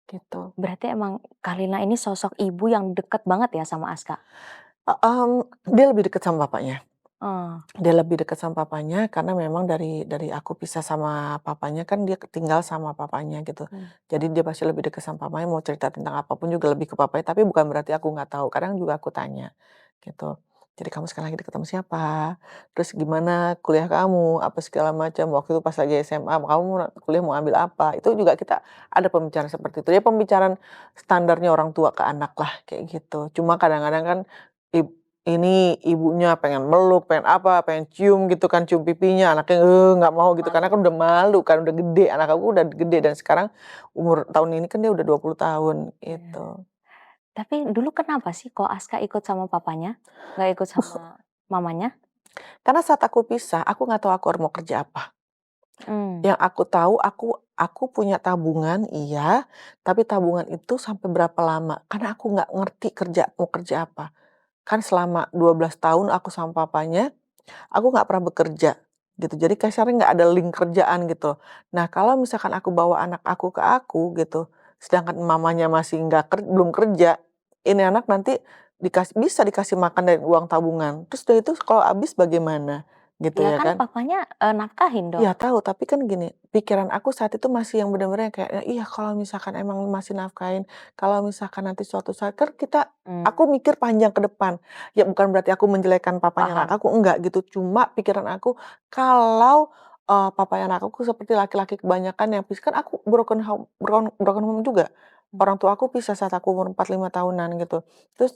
gitu. berarti emang Kalina ini sosok ibu yang deket banget ya sama Aska? Dia lebih dekat sama papanya. Oh, Dia lebih dekat sama papanya karena memang dari aku pisah sama papanya kan dia tinggal sama papanya gitu. mmm, Jadi dia pasti lebih dekat sama papanya, mau cerita tentang apapun juga lebih ke papanya, tapi bukan berarti aku nggak tahu, kadang juga aku tanya, gitu. Jadi kamu sekarang lagi deket sama siapa? Terus gimana kuliah kamu? Apa segala macam. Waktu itu pas lagi SMA, kamu kuliah mau ambil apa? Itu juga kita ada pembicaraan seperti itu. Ya pembicaraan standarnya orang tua ke anak lah kayak gitu. Cuma kadang-kadang kan ini ibunya pengen meluk, pengen apa, pengen cium gitu kan, cium pipinya, anaknya nggak mau gitu karena kan udah malu kan, udah gede, anak aku udah gede dan sekarang umur tahun ini kan dia udah 20 tahun gitu. Tapi dulu kenapa sih kok Aska ikut sama papanya, nggak ikut sama mamanya? Karena saat aku pisah, aku nggak tahu aku harus mau kerja apa. Mmm. Yang aku tahu aku punya tabungan iya, tapi tabungan itu sampai berapa lama, karena aku nggak ngerti mau kerja apa. Kan selama 12 tahun aku sama papanya, aku nggak pernah bekerja, gitu. Jadi kasarnya nggak ada link kerjaan gitu. Nah, kalau misalkan aku bawa anak aku ke aku gitu, sedangkan mamanya masih belum kerja, ini anak nanti bisa dikasih makan dari uang tabungan. Terus udah itu kalau habis bagaimana? Gitu Ya ya kan kan. papanya, nafkahin dong? Iya tahu, tapi kan gini, pikiran aku saat itu masih yang benar-benar kayak, iya kalau misalkan emang masih nafkahin, kalau misalkan nanti suatu saat kan Mmm. aku mikir panjang ke depan. Ya bukan berarti aku menjelekkan papanya Paham. anak aku, enggak gitu. Cuma pikiran aku, kalau, papanya anak aku seperti laki-laki kebanyakan yang kan aku broken home juga. Mmm. Orang tua aku pisah saat aku umur 4, 5 tahunan gitu. Terus,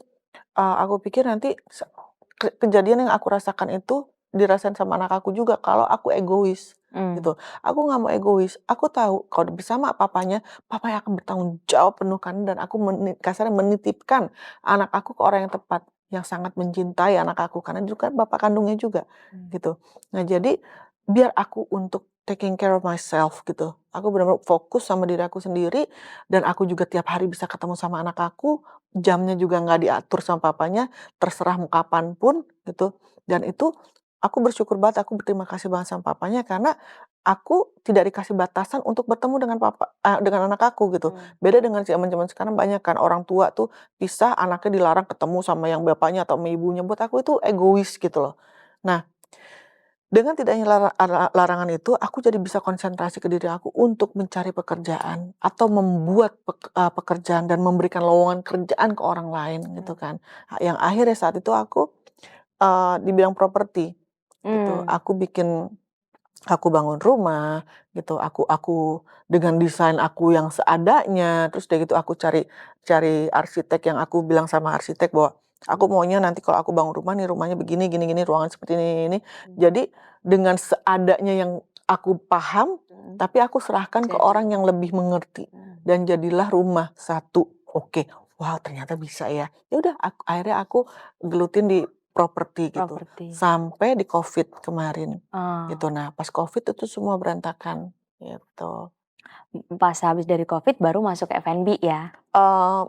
aku pikir nanti kejadian yang aku rasakan itu dirasain sama anak aku juga kalau aku egois, Mmm. gitu. Aku nggak mau egois, aku tahu kalau bersama papanya akan bertanggung jawab penuh kan dan aku kasarnya menitipkan anak aku ke orang yang tepat, yang sangat mencintai anak aku karena juga kan bapak kandungnya juga, Mmm. gitu. Nah jadi, biar aku untuk taking care of myself gitu, aku benar-benar fokus sama diri aku sendiri dan aku juga tiap hari bisa ketemu sama anak aku, jamnya juga nggak diatur sama papanya, terserah mau kapan pun gitu, dan itu aku bersyukur banget, aku berterima kasih banget sama papanya karena aku tidak dikasih batasan untuk bertemu dengan anak aku gitu. Mmm. Beda dengan zaman-zaman sekarang banyak kan orang tua tuh pisah, anaknya dilarang ketemu sama yang bapaknya atau sama ibunya, buat aku itu egois gitu loh. Nah, dengan tidaknya larangan itu, aku jadi bisa konsentrasi ke diri aku untuk mencari pekerjaan atau membuat pekerjaan dan memberikan lowongan kerjaan ke orang lain gitu Mmm. kan. Yang akhirnya saat itu aku, di bidang properti gitu. Mmm. Aku bangun rumah gitu, aku dengan desain aku yang seadanya, terus udah gitu aku cari cari arsitek yang aku bilang sama arsitek bahwa, "Aku maunya nanti kalau aku bangun rumah nih, rumahnya begini gini gini, ruangan seperti ini." Mmm. Jadi dengan seadanya yang aku paham, Mhm. tapi aku serahkan ke Jadi orang yang lebih mengerti dan jadilah rumah satu. Oke, wow ternyata bisa ya. Ya udah akhirnya aku gelutin di properti gitu, properti. sampai di Covid kemarin. Oh. Gitu. Nah, pas Covid itu semua berantakan, gitu. Pas habis dari Covid baru masuk ke F&B ya? Eee,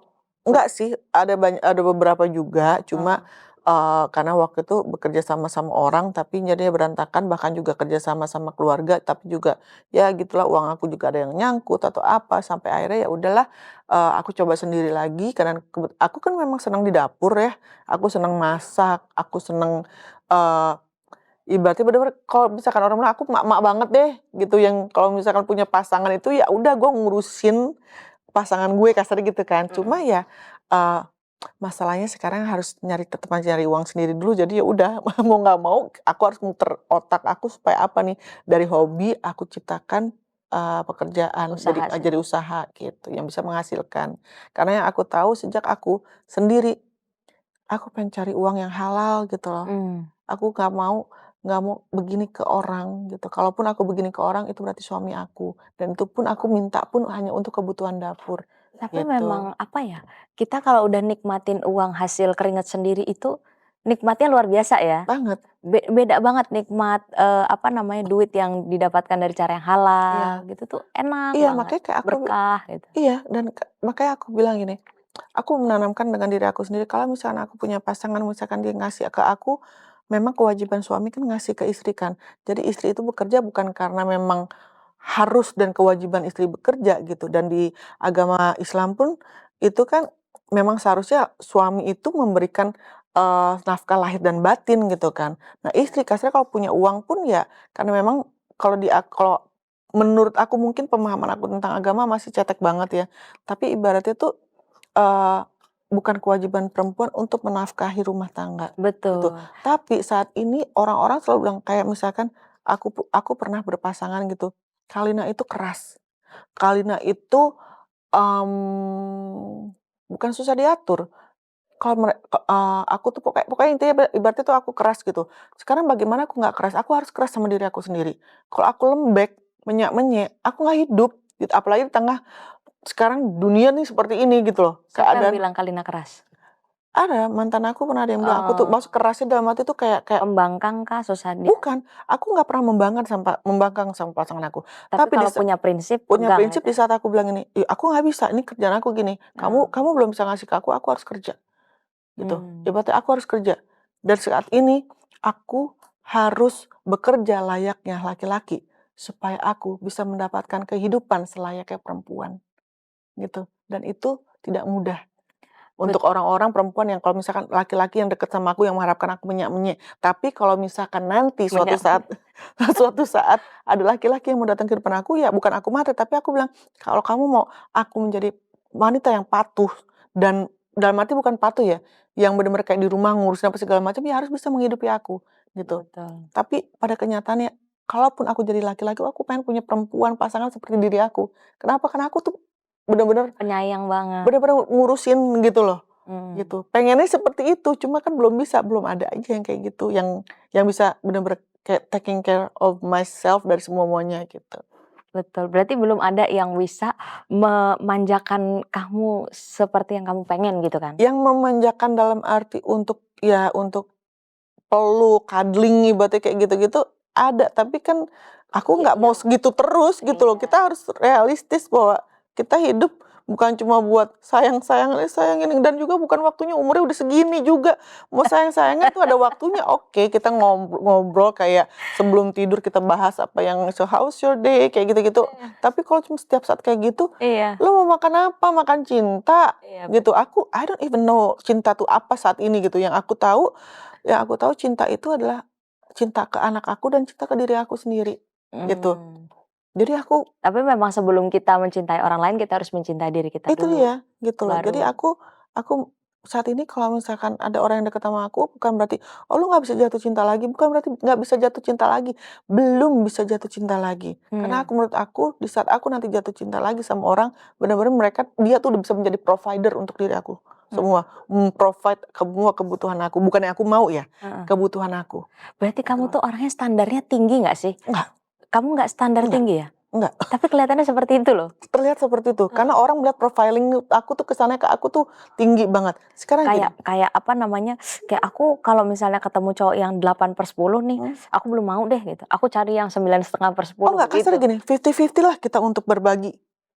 enggak sih, ada beberapa juga, cuma, Oh. karena waktu itu bekerja sama orang, tapi jadinya berantakan, bahkan juga kerja sama keluarga, tapi juga, ya gitulah uang aku juga ada yang nyangkut atau apa, sampai akhirnya ya udahlah, aku coba sendiri lagi karena aku kan memang senang di dapur ya, aku senang masak, aku senang, eee ibaratnya bener-bener kalau misalkan orang bilang, "Aku emak-emak banget deh," gitu, yang kalau misalkan punya pasangan itu ya udah gue ngurusin pasangan gue, kasarnya gitu kan. Cuma Mhm. ya, eee, masalahnya sekarang harus tetep aja nyari uang sendiri dulu, jadi ya udah mau nggak mau aku harus muter otak aku supaya apa nih, dari hobi aku ciptakan, pekerjaan, Usaha jadi sendiri. usaha gitu, yang bisa menghasilkan. Karena yang aku tahu sejak aku sendiri, aku pengen cari uang yang halal gitu loh. Mmm. Aku nggak mau begini ke orang gitu. Kalaupun aku begini ke orang itu berarti suami aku, dan itu pun aku minta pun hanya untuk kebutuhan dapur, Tapi gitu. memang apa ya, kita kalau udah nikmatin uang hasil keringat sendiri itu, nikmatnya luar biasa ya. Banget, Beda banget nikmat, apa namanya, duit yang didapatkan dari cara yang halal iya. gitu tuh enak Iya banget, makanya kayak aku berkah gitu. iya dan makanya aku bilang gini, aku menanamkan dengan diri aku sendiri kalau misalkan aku punya pasangan, misalkan dia ngasih ke aku, memang kewajiban suami kan ngasih ke istri kan. Jadi istri itu bekerja bukan karena memang harus dan kewajiban istri bekerja gitu, dan di agama Islam pun itu kan memang seharusnya suami itu memberikan, nafkah lahir dan batin gitu kan. Nah istri kasarnya kalau punya uang pun ya karena memang kalau menurut aku mungkin pemahaman aku tentang agama masih cetek banget ya, tapi ibaratnya tuh, eee bukan kewajiban perempuan untuk menafkahi rumah tangga, gitu. Betul. Tapi saat ini orang-orang selalu bilang kayak misalkan aku pernah berpasangan gitu, Kalina itu keras, Kalina itu, bukan susah diatur, kalau aku tuh pokoknya intinya ibaratnya tuh aku keras gitu. Sekarang bagaimana aku nggak keras, aku harus keras sama diri aku sendiri. Kalau aku lembek, menyak-menyek, aku nggak hidup gitu, apalagi di tengah sekarang dunia nih seperti ini gitu loh, Siapa yang keadaan. bilang Kalina keras? Ada, mantan aku pernah ada yang bilang, aku tuh Oh, maksud kerasnya dalam arti tuh kayak pembangkang kah, susah bukan, aku nggak pernah membangkang sama pasangan aku. tapi Tapi kalau punya prinsip punya pegang prinsip gitu? di saat aku bilang ini, "Ih, aku nggak bisa, ini kerjaan aku gini, kamu Oh, kamu belum bisa ngasih ke aku harus kerja." Gitu. mmm, Ibaratnya aku harus kerja. Dan saat ini, aku harus bekerja layaknya laki-laki, supaya aku bisa mendapatkan kehidupan selayaknya perempuan, gitu. Dan itu tidak mudah. bet Untuk orang-orang perempuan yang kalau misalkan laki-laki yang deket sama aku yang mengharapkan aku menyak-menyek. Tapi kalau misalkan nanti suatu banyak saat suatu saat ada laki-laki yang mau datang ke depan aku, ya bukan aku matre, tapi aku bilang, "Kalau kamu mau aku menjadi wanita yang patuh dan dalam arti bukan patuh ya, yang benar-benar kayak di rumah ngurusin apa segala macam, ya harus bisa menghidupi aku," gitu. betul, Tapi pada kenyataannya, kalaupun aku jadi laki-laki, aku pengen punya perempuan pasangan seperti diri aku. Kenapa? Karena aku tuh benar-benar penyayang banget, bener-bener ngurusin gitu loh, mmm. gitu. Pengennya seperti itu, cuma kan belum bisa, belum ada aja yang kayak gitu, yang bisa bener-bener kayak taking care of myself dari semuanya gitu. Betul, berarti belum ada yang bisa memanjakan kamu seperti yang kamu pengen gitu kan? Yang memanjakan dalam arti untuk ya untuk peluk, cuddling ibaratnya kayak gitu-gitu ada, tapi kan aku Iya nggak iya mau segitu terus gitu loh. iya. Kita harus realistis bahwa kita hidup bukan cuma buat sayang-sayangan, sayang ini dan juga bukan waktunya umurnya udah segini juga. Mau sayang-sayangan tuh ada waktunya. Oke, kita ngobrol kayak sebelum tidur kita bahas apa yang "So how's your day?" kayak gitu-gitu. Tapi kalau cuma setiap saat kayak gitu, Iya "Lo mau makan apa? Makan cinta?" iya, Gitu. I don't even know cinta tuh apa saat ini gitu. Yang aku tahu cinta itu adalah cinta ke anak aku dan cinta ke diri aku sendiri, gitu. mmm, Jadi aku tapi memang sebelum kita mencintai orang lain, kita harus mencintai diri kita itu dulu, dia, gitu loh. Jadi baru aku saat ini kalau misalkan ada orang yang deket sama aku, bukan berarti, "Oh, lu nggak bisa jatuh cinta lagi," bukan berarti nggak bisa jatuh cinta lagi, belum bisa jatuh cinta lagi. Karena mmm, menurut aku, di saat aku nanti jatuh cinta lagi sama orang, benar-benar dia tuh udah bisa menjadi provider untuk diri aku, mhm, semua, provide semua kebutuhan aku, bukannya aku mau ya, heeh. kebutuhan aku, Berarti gitu kamu loh. tuh orangnya standarnya tinggi nggak sih? Enggak Kamu nggak standar enggak tinggi ya? enggak. Tapi kelihatannya seperti itu loh. Terlihat seperti itu, karena Heeh. orang melihat profiling aku tuh kesannya ke aku tuh tinggi banget. Sekarang Kayak gini, kayak apa namanya, kayak aku kalau misalnya ketemu cowok yang 8/10 nih, mhm, aku belum mau deh gitu, aku cari yang 9,5/10 enggak, kasar begitu. gini, 50-50 lah kita untuk berbagi.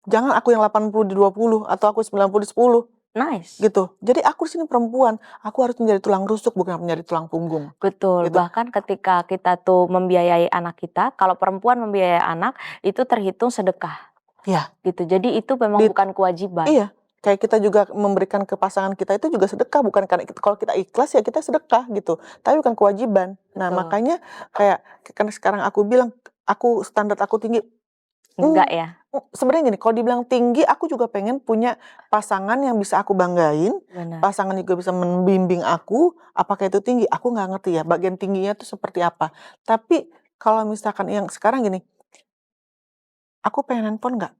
Jangan aku yang 80/20 atau aku 90/10 Nice. gitu. Jadi aku di sini perempuan, aku harus menjadi tulang rusuk bukan menjadi tulang punggung, Betul, gitu. bahkan ketika kita tuh membiayai anak kita, kalau perempuan membiayai anak, itu terhitung sedekah, Iya, gitu. Jadi itu memang di bukan kewajiban. iya, kayak kita juga memberikan ke pasangan kita itu juga sedekah, bukan karena kalau kita ikhlas ya kita sedekah gitu, tapi bukan kewajiban. Nah, Betul. makanya kayak karena sekarang aku bilang, standar aku tinggi. Enggak Mmm, ya? Sebenarnya gini, kalau dibilang tinggi, aku juga pengen punya pasangan yang bisa aku banggain, Benar. pasangan juga bisa membimbing aku, apakah itu tinggi? Aku nggak ngerti ya, bagian tingginya itu seperti apa. Tapi kalau misalkan yang sekarang gini, aku pengen handphone nggak?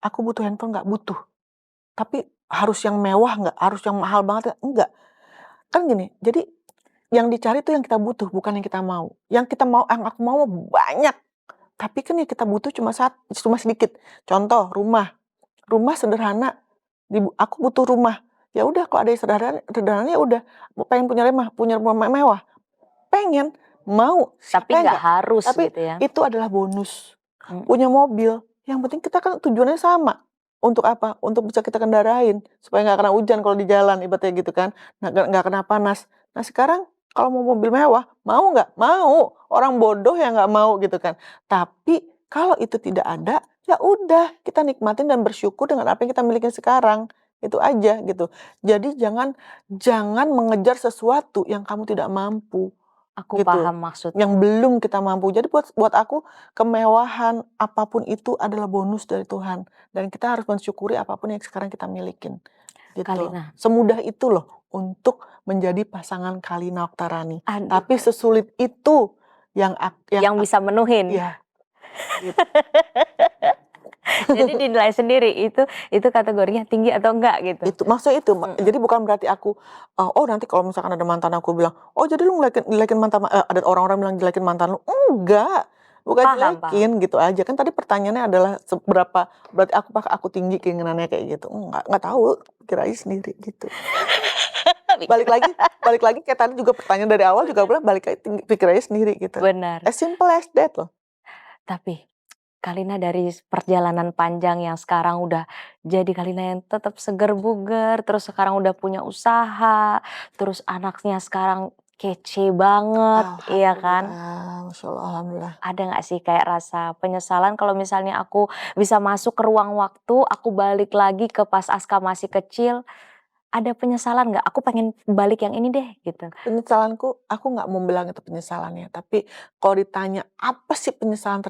Aku butuh handphone nggak? Butuh. Tapi harus yang mewah nggak? Harus yang mahal banget nggak? Enggak. Kan gini, jadi yang dicari itu yang kita butuh, bukan yang kita mau. Yang aku mau banyak, tapi kan yang kita butuh cuma sedikit. Contoh, rumah. Rumah sederhana, aku butuh rumah. Ya udah kalau ada yang sederhana ya udah, pengen punya rumah mewah, pengen, mau, Tapi siapa yang nggak nggak? harus Tapi gitu ya? itu adalah bonus. Mhm. Punya mobil, yang penting kita kan tujuannya sama. Untuk apa? Untuk bisa kita kendarain, supaya nggak kena hujan kalau di jalan, ibaratnya gitu kan, nggak kena panas. Nah sekarang kalau mau mobil mewah, mau nggak? Mau, orang bodoh yang nggak mau gitu kan. Tapi kalau itu tidak ada, ya udah kita nikmatin dan bersyukur dengan apa yang kita miliki sekarang, itu aja gitu. Jadi jangan jangan mengejar sesuatu yang kamu tidak mampu, Aku gitu. paham maksudnya. Yang belum kita mampu. Jadi buat aku kemewahan apapun itu adalah bonus dari Tuhan dan kita harus mensyukuri apapun yang sekarang kita milikin. gitu. Kalina. Semudah itu loh untuk menjadi pasangan Kalina Oktarani. Aduh. Tapi sesulit itu yang bisa menuhin. Iya. Gitu. Jadi dinilai sendiri itu kategorinya tinggi atau enggak gitu. Itu maksudnya itu. Jadi bukan berarti aku oh nanti kalau misalkan ada mantan aku bilang, "Oh jadi lu ngelekin mantan ada orang-orang bilang jelekin mantan lu." Enggak. Bukan jelekin gitu aja. Kan tadi pertanyaannya adalah seberapa berarti aku tinggi keinginannya kayak gitu. Enggak tahu, pikir aja sendiri gitu. balik lagi kayak tadi juga pertanyaan dari awal juga bilang balik lagi pikir aja sendiri gitu. Benar. As simple as that loh. Tapi Kalina dari perjalanan panjang yang sekarang udah jadi Kalina yang tetap seger buger, terus sekarang udah punya usaha, terus anaknya sekarang kece banget, iya kan? Masya Allah, alhamdulillah. Ada nggak sih kayak rasa penyesalan kalau misalnya aku bisa masuk ke ruang waktu, aku balik lagi ke pas Aska masih kecil, ada penyesalan nggak? Aku pengen balik yang ini deh gitu. Penyesalanku, aku nggak mau bilang itu penyesalannya, tapi kalau ditanya apa sih penyesalan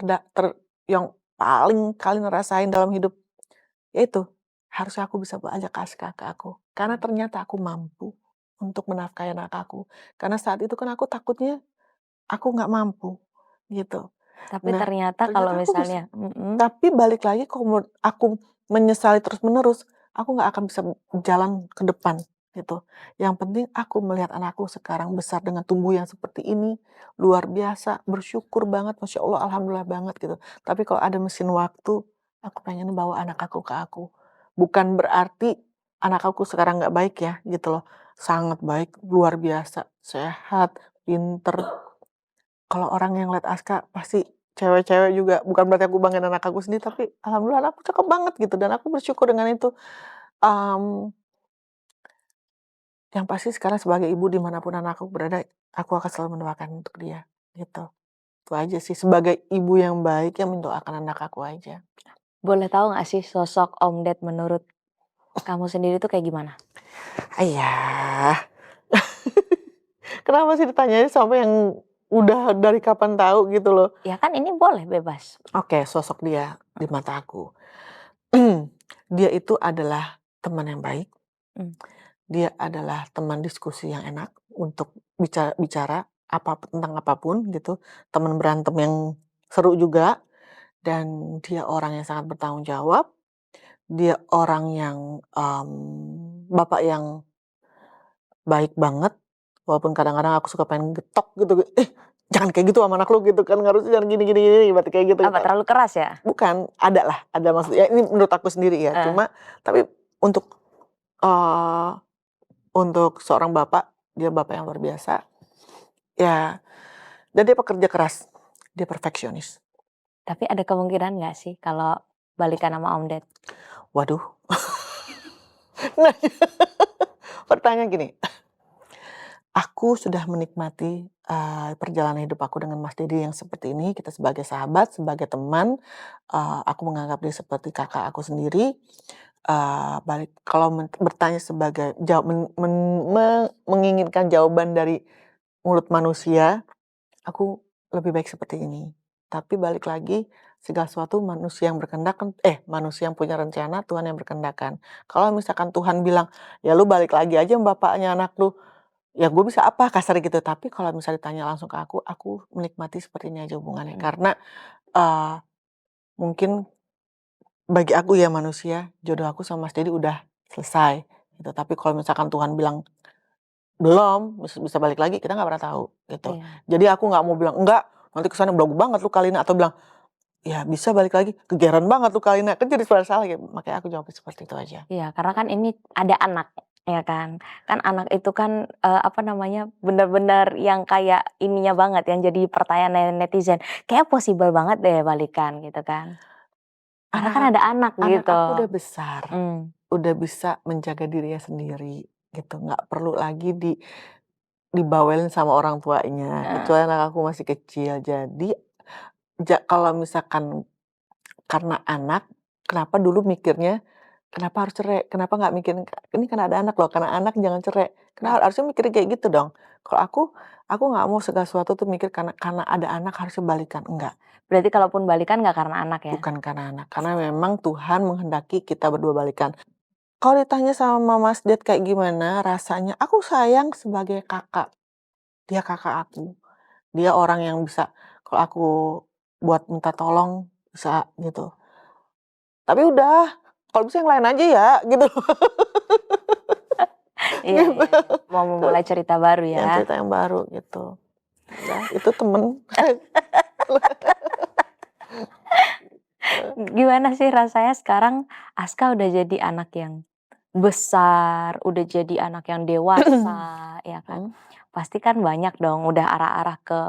yang paling kalian rasain dalam hidup, yaitu harusnya aku bisa ajak Aska ke aku, karena ternyata aku mampu untuk menafkahi anak aku. Karena saat itu kan aku takutnya aku nggak mampu, gitu. Tapi Nah, ternyata kalau aku bisa. misalnya Tapi balik lagi kalau aku menyesali terus-menerus, aku nggak akan bisa jalan ke depan, gitu. Yang penting aku melihat anakku sekarang besar dengan tumbuh yang seperti ini, luar biasa, bersyukur banget, Masya Allah, alhamdulillah banget gitu. Tapi kalau ada mesin waktu, aku pengen bawa anak aku ke aku. Bukan berarti anak aku sekarang nggak baik ya, gitu loh. Sangat baik, luar biasa, sehat, pinter. Kalau orang yang lihat Aska pasti cewek-cewek juga, bukan berarti aku banggain anak aku sendiri, tapi alhamdulillah anakku cakep banget gitu dan aku bersyukur dengan itu. Yang pasti sekarang sebagai ibu dimanapun anakku berada, aku akan selalu mendoakan untuk dia, gitu. Itu aja sih, sebagai ibu yang baik yang mendoakan anak aku aja. Boleh tahu nggak sih sosok Om Ded menurut kamu sendiri tuh kayak gimana? Ayah. Kenapa sih ditanyain sampai yang udah dari kapan tahu gitu loh. Ya kan ini boleh bebas. Oke, sosok dia di mata aku. Dia itu adalah teman yang baik. Dia adalah teman diskusi yang enak untuk bicara tentang apapun gitu. Teman berantem yang seru juga. Dan dia orang yang sangat bertanggung jawab. Dia orang yang bapak yang baik banget. Walaupun kadang-kadang aku suka pengen getok gitu. Jangan kayak gitu sama anak lu gitu kan, harusnya jangan gini berarti kayak gitu. Apa terlalu keras ya? Bukan, ada maksudnya ini menurut aku sendiri ya. Cuma tapi untuk seorang bapak, dia bapak yang luar biasa. Ya, dan dia pekerja keras, dia perfeksionis. Tapi ada kemungkinan nggak sih kalau balikan sama Om Ded? Waduh. Nah, pertanyaan gini. Aku sudah menikmati perjalanan hidup aku dengan Mas Dedi yang seperti ini. Kita sebagai sahabat, sebagai teman, aku menganggap dia seperti kakak aku sendiri. Kalau bertanya sebagai menginginkan jawaban dari mulut manusia, aku lebih baik seperti ini. Tapi balik lagi, segala sesuatu manusia yang berkehendak manusia yang punya rencana, Tuhan yang berkehendak. Kalau misalkan Tuhan bilang, ya lu balik lagi aja sama bapaknya anak lu, ya gue bisa apa kasar gitu. Tapi kalau misalnya ditanya langsung ke aku menikmati seperti ini aja hubungannya. Karena mungkin bagi aku ya manusia, jodoh aku sama Mas Dedi udah selesai gitu. Tapi kalau misalkan Tuhan bilang belum, bisa balik lagi, kita nggak pernah tahu gitu. Jadi aku nggak mau bilang enggak, nanti kesana belagu banget lu Kalina, atau bilang ya bisa balik lagi, kegeran banget lu Kalina, kan jadi salah ya. Makanya aku jawab seperti itu aja. Iya, karena kan ini ada anak, ya kan. Kan anak itu kan benar-benar yang kayak ininya banget, yang jadi pertanyaan netizen. Kayak possible banget deh balikan gitu kan. Karena kan ada anak gitu. Anak aku udah besar, udah bisa menjaga dirinya sendiri gitu, nggak perlu lagi dibawelin sama orang tuanya. Kecuali anak aku masih kecil. Jadi kalau misalkan karena anak, kenapa dulu mikirnya kenapa harus cerai? Kenapa nggak mikirin ini kan ada anak loh, karena anak jangan cerai. Kenapa harusnya mikirin kayak gitu dong. Kalau aku nggak mau segala sesuatu tuh mikir karena ada anak harusnya balikan, enggak. Berarti kalaupun balikan nggak karena anak ya? Bukan karena anak, karena memang Tuhan menghendaki kita berdua balikan. Kalau ditanya sama Mas Ded kayak gimana rasanya, aku sayang sebagai kakak. Dia kakak aku. Dia orang yang bisa kalau aku buat minta tolong, bisa gitu. Tapi udah, kalau bisa yang lain aja ya, gitu. Iya, Gitu. iya, iya. Mau memulai cerita baru Yang ya. cerita yang baru gitu. Udah, itu temen. Gimana sih rasanya sekarang Aska udah jadi anak yang besar, udah jadi anak yang dewasa, ya kan? Hmm. Pasti kan banyak dong udah arah-arah ke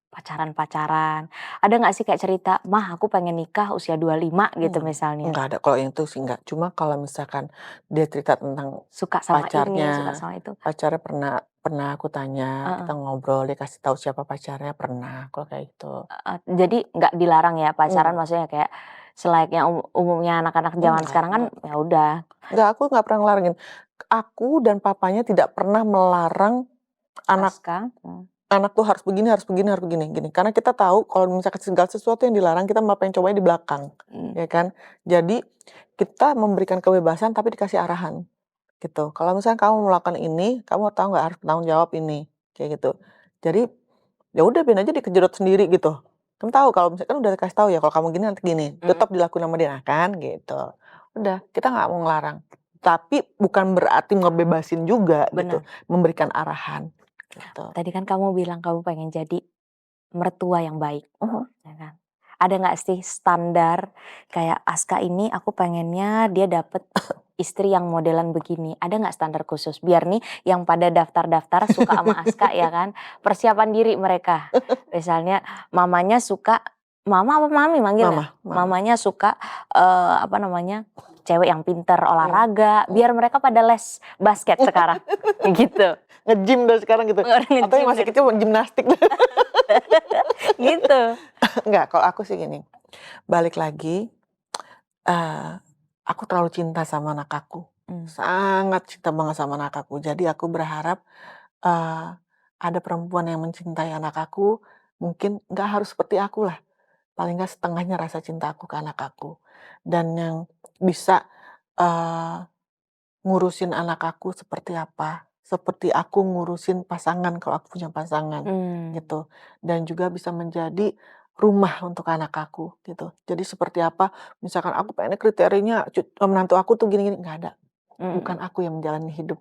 pacaran-pacaran. Ada nggak sih kayak cerita, "Mah, aku pengen nikah usia 25," gitu misalnya. Enggak ada, kalau yang itu sih enggak. Cuma kalau misalkan dia cerita tentang Suka sama ini, suka pacarnya, sama itu. pacarnya pernah pernah aku tanya, Heeh. kita ngobrol, dia kasih tahu siapa pacarnya, pernah kalau kayak gitu. Jadi nggak dilarang ya pacaran, Enggak, maksudnya kayak selayaknya umumnya anak-anak zaman sekarang kan, enggak. ya udah. Enggak, aku enggak pernah ngelarangin. Aku dan papanya tidak pernah melarang anak Aska, anak tuh harus begini, harus begini, harus begini, gini. Karena kita tahu kalau misalkan segala sesuatu yang dilarang, kita malah pengen cobain di belakang, ya kan? Jadi kita memberikan kebebasan tapi dikasih arahan, gitu. Kalau misalnya kamu melakukan ini, kamu tahu nggak harus bertanggung jawab ini, kayak gitu. Jadi ya udah biarin aja dikejedot sendiri gitu. Kamu tahu kalau misalkan udah dikasih tahu ya kalau kamu gini nanti gini, tetap dilakuin sama dia, nah kan gitu. Udah, kita nggak mau ngelarang. Tapi bukan berarti ngebebasin juga gitu, benar. memberikan arahan gitu. Tadi kan kamu bilang kamu pengen jadi mertua yang baik, ya kan? Ada nggak sih standar kayak Aska ini aku pengennya dia dapet istri yang modelan begini, ada nggak standar khusus? Biar nih yang pada daftar-daftar suka sama Aska ya kan, persiapan diri mereka. Misalnya mamanya suka, mama apa mami manggilnya? Mama. Mamanya suka, apa namanya, cewek yang pinter olahraga, biar mereka pada les basket sekarang, gitu. Nge-gym dari sekarang gitu. Orang Atau yang nge-gym masih dari kecil gimnastik. gitu. Enggak, kalau aku sih gini, balik lagi, aku terlalu cinta sama anak aku. Sangat cinta banget sama anak aku. Jadi aku berharap, eee, ada perempuan yang mencintai anak aku, mungkin nggak harus seperti aku lah, paling nggak setengahnya rasa cinta aku ke anak aku. Dan yang bisa, eee, ngurusin anak aku seperti apa, seperti aku ngurusin pasangan kalau aku punya pasangan, gitu. Dan juga bisa menjadi rumah untuk anak aku, gitu. Jadi seperti apa, misalkan aku pengennya kriterianya menantu aku tuh gini-gini, nggak ada. Bukan aku yang menjalani hidup.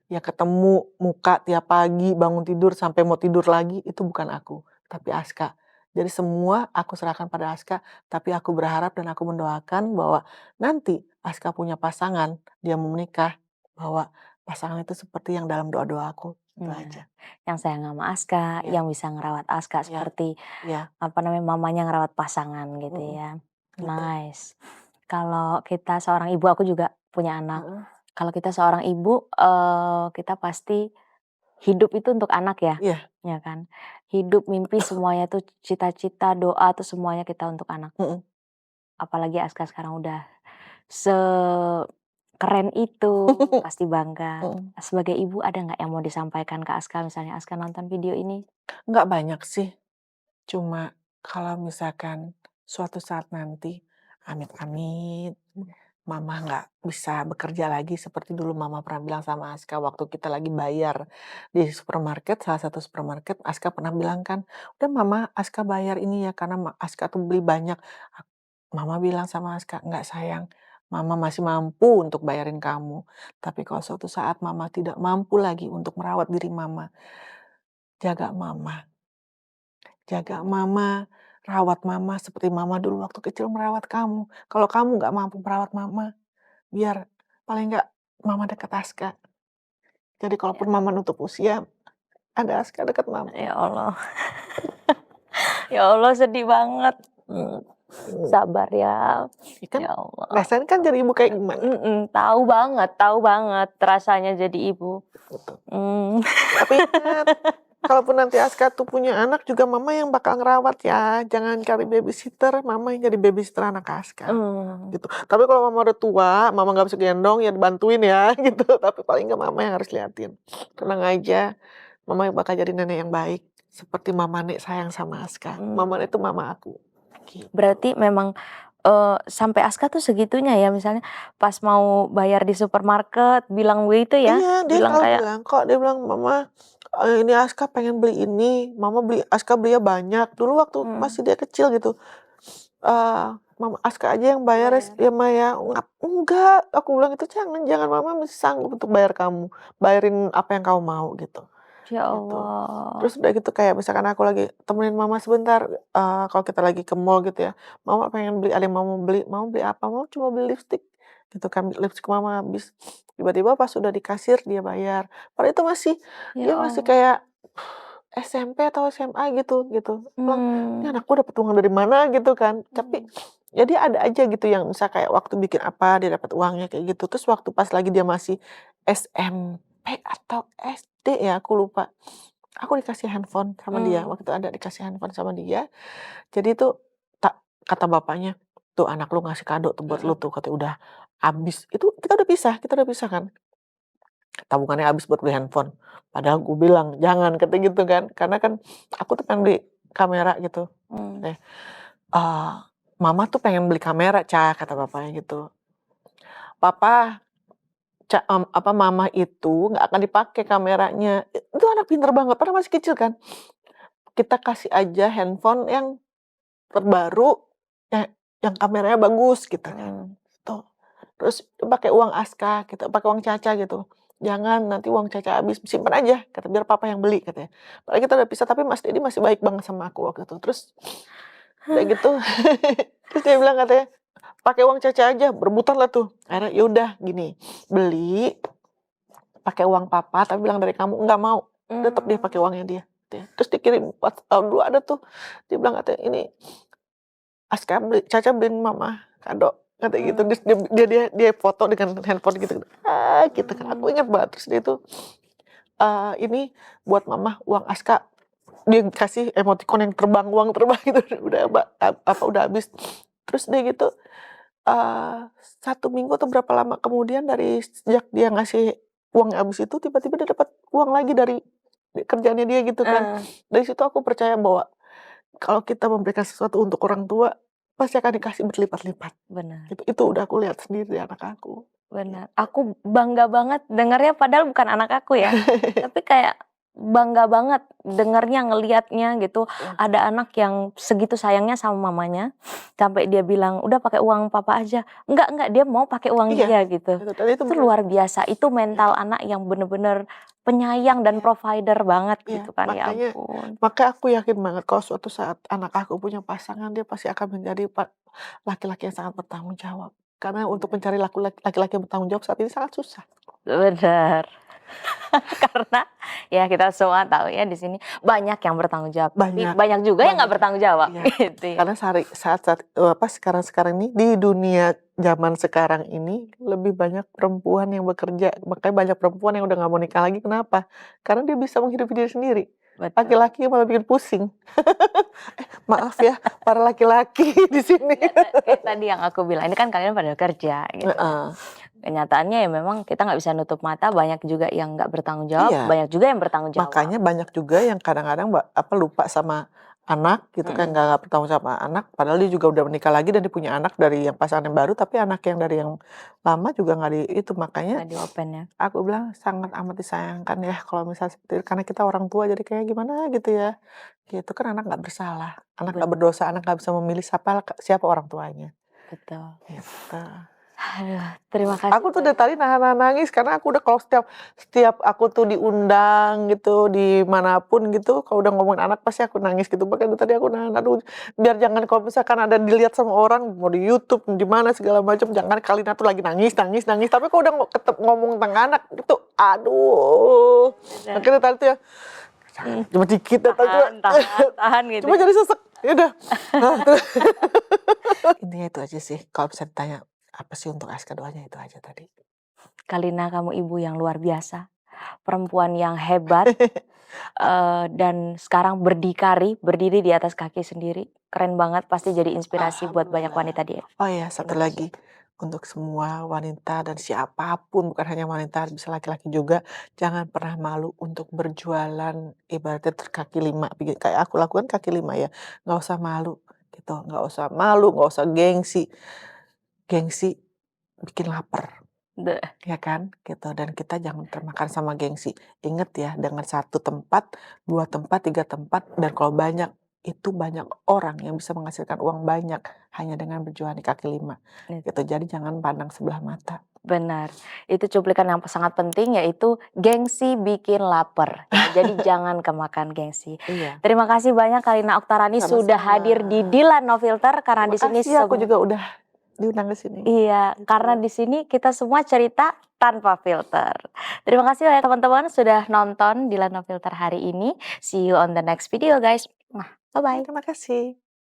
Ya ketemu muka tiap pagi, bangun tidur sampai mau tidur lagi, itu bukan aku, tapi Aska. Jadi semua aku serahkan pada Aska, tapi aku berharap dan aku mendoakan bahwa nanti Aska punya pasangan, dia mau menikah, bahwa pasangan itu seperti yang dalam doa-doa aku, itu aja. Yang sayang sama Aska, Ya, yang bisa ngerawat Aska ya, seperti, ya, apa namanya, mamanya ngerawat pasangan gitu ya. gitu. Nice. Kalau kita seorang ibu, aku juga punya anak. Heeh. Kalau kita seorang ibu, kita pasti hidup itu untuk anak ya, Iya, ya kan? Hidup, mimpi, semuanya tuh cita-cita, doa tuh semuanya kita untuk anak. mhm, Apalagi Aska sekarang udah sekeren itu, pasti bangga. mhm. Sebagai ibu ada nggak yang mau disampaikan ke Aska, misalnya Aska nonton video ini? Nggak banyak sih, cuma kalau misalkan suatu saat nanti, amit-amit, Mama nggak bisa bekerja lagi seperti dulu Mama pernah bilang sama Aska waktu kita lagi bayar di supermarket, salah satu supermarket, Aska pernah bilang kan, "Udah Mama, Aska bayar ini ya karena Aska tuh beli banyak." Mama bilang sama Aska, "Nggak sayang, Mama masih mampu untuk bayarin kamu. Tapi kalau suatu saat Mama tidak mampu lagi untuk merawat diri Mama, jaga Mama. Jaga Mama, rawat Mama seperti Mama dulu waktu kecil merawat kamu. Kalau kamu nggak mampu merawat Mama, biar paling nggak Mama dekat Aska. Jadi Ya, kalaupun Mama nutup usia, ada Aska dekat Mama." ya Allah. Ya Allah, sedih banget. Sabar ya. Ya kan, Ya Allah. rasain kan jadi ibu kayak gimana? Tahu banget rasanya jadi ibu. Gitu. Mmm. Tapi ingat, kalaupun nanti Aska tuh punya anak juga Mama yang bakal ngerawat ya. Jangan cari babysitter, Mama yang jadi babysitter anak Aska. Gitu. Tapi kalau Mama udah tua, Mama nggak bisa gendong, ya dibantuin ya gitu. Tapi paling nggak Mama yang harus liatin. Tenang aja, Mama yang bakal jadi nenek yang baik. Seperti Mama Nek sayang sama Aska. Mama Nek itu mama aku. Gitu. Berarti memang, sampai Aska tuh segitunya ya, misalnya pas mau bayar di supermarket bilang begitu ya? Iya, dia Bilang selalu kayak bilang kok, dia bilang, "Mama, ini Aska pengen beli ini, Aska belinya banyak." Dulu waktu mhm, masih dia kecil gitu, "Mama Aska aja yang bayar bayar. ya, Ma, ya." "Enggak," aku bilang itu, "jangan jangan, Mama masih sanggup untuk bayar kamu, bayarin apa yang kamu mau," Ya gitu. Allah. Terus udah gitu kayak misalkan aku lagi temenin Mama sebentar, kalau kita lagi ke mall gitu ya, Mama pengen beli, ada yang Mama beli, "Mama beli apa?" "Mama cuma beli lipstik," gitu kan, lipstik Mama habis. Tiba-tiba pas udah di kasir dia bayar. Padahal itu Ya dia masih Allah. kayak SMP atau SMA gitu. Bilang, "Ini Mmm, anakku dapat uang dari mana?" Gitu kan. Tapi, mhm, ya dia ada aja gitu yang misal kayak waktu bikin apa, dia dapat uangnya kayak gitu. Terus waktu pas lagi dia masih SMP atau SD ya, aku lupa. Aku dikasih handphone sama dia, mmm, waktu itu ada dikasih handphone sama dia. Jadi itu kata bapaknya, "Tuh anak lu ngasih kado tuh buat lu mhm. tuh," katanya, "udah habis." Itu kita udah pisah kan. Tabungannya habis buat beli handphone. Padahal gue bilang, "Jangan," katanya gitu kan. Karena kan aku tuh pengen beli kamera gitu. Mmm, Eh, eee, "Mama tuh pengen beli kamera, Ca," kata bapaknya gitu. "Papa, Mama itu nggak akan dipakai kameranya." Itu anak pinter banget, padahal masih kecil kan. "Kita kasih aja handphone yang terbaru, ya yang kameranya bagus," katanya, mhm. gitu. Terus pakai uang Aska gitu, pakai uang Caca gitu. "Jangan, nanti uang Caca habis, simpen aja," kata, "biar papa yang beli," katanya. Padahal kita udah pisah, tapi Mas Dedi masih baik banget sama aku waktu itu. Terus udah gitu, terus dia bilang katanya, "Pakai uang Caca aja," berebutan lah tuh. Akhirnya, "Ya udah gini, beli pakai uang papa tapi bilang dari kamu," nggak mau, tetep dia pakai Mmm, uangnya dia, gitu ya. Terus dikirim dulu ada tuh, dia bilang katanya, "Ini Caca beliin mama kado," katanya gitu. mmm, Terus dia foto dengan handphone gitu, gitu kan. Aku mmm, ingat banget, terus dia itu, "Ini buat mama uang Aska," dia kasih emoticon yang terbang, uang terbang gitu, udah habis. Terus dia gitu, eee, 1 minggu atau berapa lama kemudian dari sejak dia ngasih uang habis itu, tiba-tiba dia dapat uang lagi dari kerjaannya dia gitu kan. heeh, Dari situ aku percaya bahwa kalau kita memberikan sesuatu untuk orang tua, pasti akan dikasih berlipat-lipat. bener. Itu udah aku lihat sendiri dari anak aku, Benar, gitu. aku bangga banget dengarnya padahal bukan anak aku ya, tapi kayak bangga banget dengarnya, ngelihatnya gitu, Iya, ada anak yang segitu sayangnya sama mamanya, sampai dia bilang, "Udah pakai uang papa aja." Enggak, dia mau pakai uang iya, dia gitu. gitu, dan itu Itu bener, luar biasa, itu iya, mental anak yang bener-bener penyayang dan iya, provider banget iya, gitu kan, ya makanya ampun. makanya aku yakin banget kalau suatu saat anak aku punya pasangan, dia pasti akan menjadi laki-laki yang sangat bertanggung jawab. Karena untuk Bener. mencari laki-laki yang bertanggung jawab saat ini sangat susah. Bener. Karena ya kita semua tahu ya di sini banyak yang bertanggung jawab, tapi Banyak banyak juga yang banyak nggak bertanggung jawab iya, gitu ya. karena sekarang-sekarang ini, di dunia zaman sekarang ini, lebih banyak perempuan yang bekerja, makanya banyak perempuan yang udah nggak mau nikah lagi, kenapa? Karena dia bisa menghidupi diri sendiri. Betul. Laki-laki malah bikin pusing. Maaf ya, para laki-laki di sini. Enggak, kayak tadi yang aku bilang, ini kan kalian pada kerja gitu kan. Heeh, Kenyataannya ya memang kita nggak bisa nutup mata, banyak juga yang nggak bertanggung jawab, iya. banyak juga yang bertanggung jawab. Makanya banyak juga yang kadang-kadang lupa sama anak gitu kan, Mhm, nggak bertanggung jawab sama anak, padahal dia juga udah menikah lagi dan dia punya anak dari yang pasangan yang baru, tapi anak yang dari yang lama juga nggak itu. Makanya nggak di-open ya. aku bilang sangat amat disayangkan ya kalau misalnya seperti itu, karena kita orang tua jadi kayak gimana gitu ya. Gitu kan anak nggak bersalah, anak nggak Bener, berdosa, anak nggak bisa memilih siapa orang tuanya, betul. gitu. Aduh, terima kasih Aku tuh dari banyak. tadi nahan-nahan nangis karena aku udah kalau setiap setiap aku tuh diundang gitu, di manapun gitu, kalau udah ngomongin anak pasti aku nangis gitu. Makanya dari tadi aku nahan, aduh biar jangan kalau misalkan ada dilihat sama orang, mau di YouTube, di mana segala macam, jangan Kalina tuh lagi nangis, nangis, nangis. Tapi kalau udah ngomong tentang anak itu, aduh. Bener. Makanya tadi tuh ya, Mhm, cuma dikit atau cuma, tahan tahan tahan gitu cuma ya. jadi sesek. Ya udah. Nah, terus. Intinya itu aja sih. Kalau bisa ditanya apa sih untuk Aska, doanya itu aja tadi. Kalina kamu ibu yang luar biasa, perempuan yang hebat, dan sekarang berdiri di atas kaki sendiri. Keren banget, pasti jadi inspirasi buat banyak Alhamdulillah. wanita di Oh ya, satu Indonesia. lagi, untuk semua wanita dan siapapun, bukan hanya wanita, bisa laki-laki juga, jangan pernah malu untuk berjualan, ibaratnya kaki lima, kayak aku lakukan kaki lima ya, nggak usah malu. gitu. Nggak usah malu, nggak usah gengsi. Gengsi bikin lapar, Deh. ya kan? Gitu. Dan kita jangan termakan sama gengsi. Ingat ya, dengan 1 tempat, 2 tempat, 3 tempat, dan kalau banyak, itu banyak orang yang bisa menghasilkan uang banyak hanya dengan berjualan di kaki 5. Gitu. Jadi jangan pandang sebelah mata. Benar, itu cuplikan yang sangat penting yaitu gengsi bikin lapar. Ya, jadi jangan kemakan gengsi. Iya. Terima kasih banyak Kalina Oktarani sudah Sama-sama. hadir di Dilan No Filter karena di sini Makasih aku juga udah diundang ke sini. Iya, Gitu. karena di sini kita semua cerita tanpa filter. Terima kasih banyak teman-teman sudah nonton Dilan No Filter hari ini. See you on the next video guys. Bye bye. Terima kasih.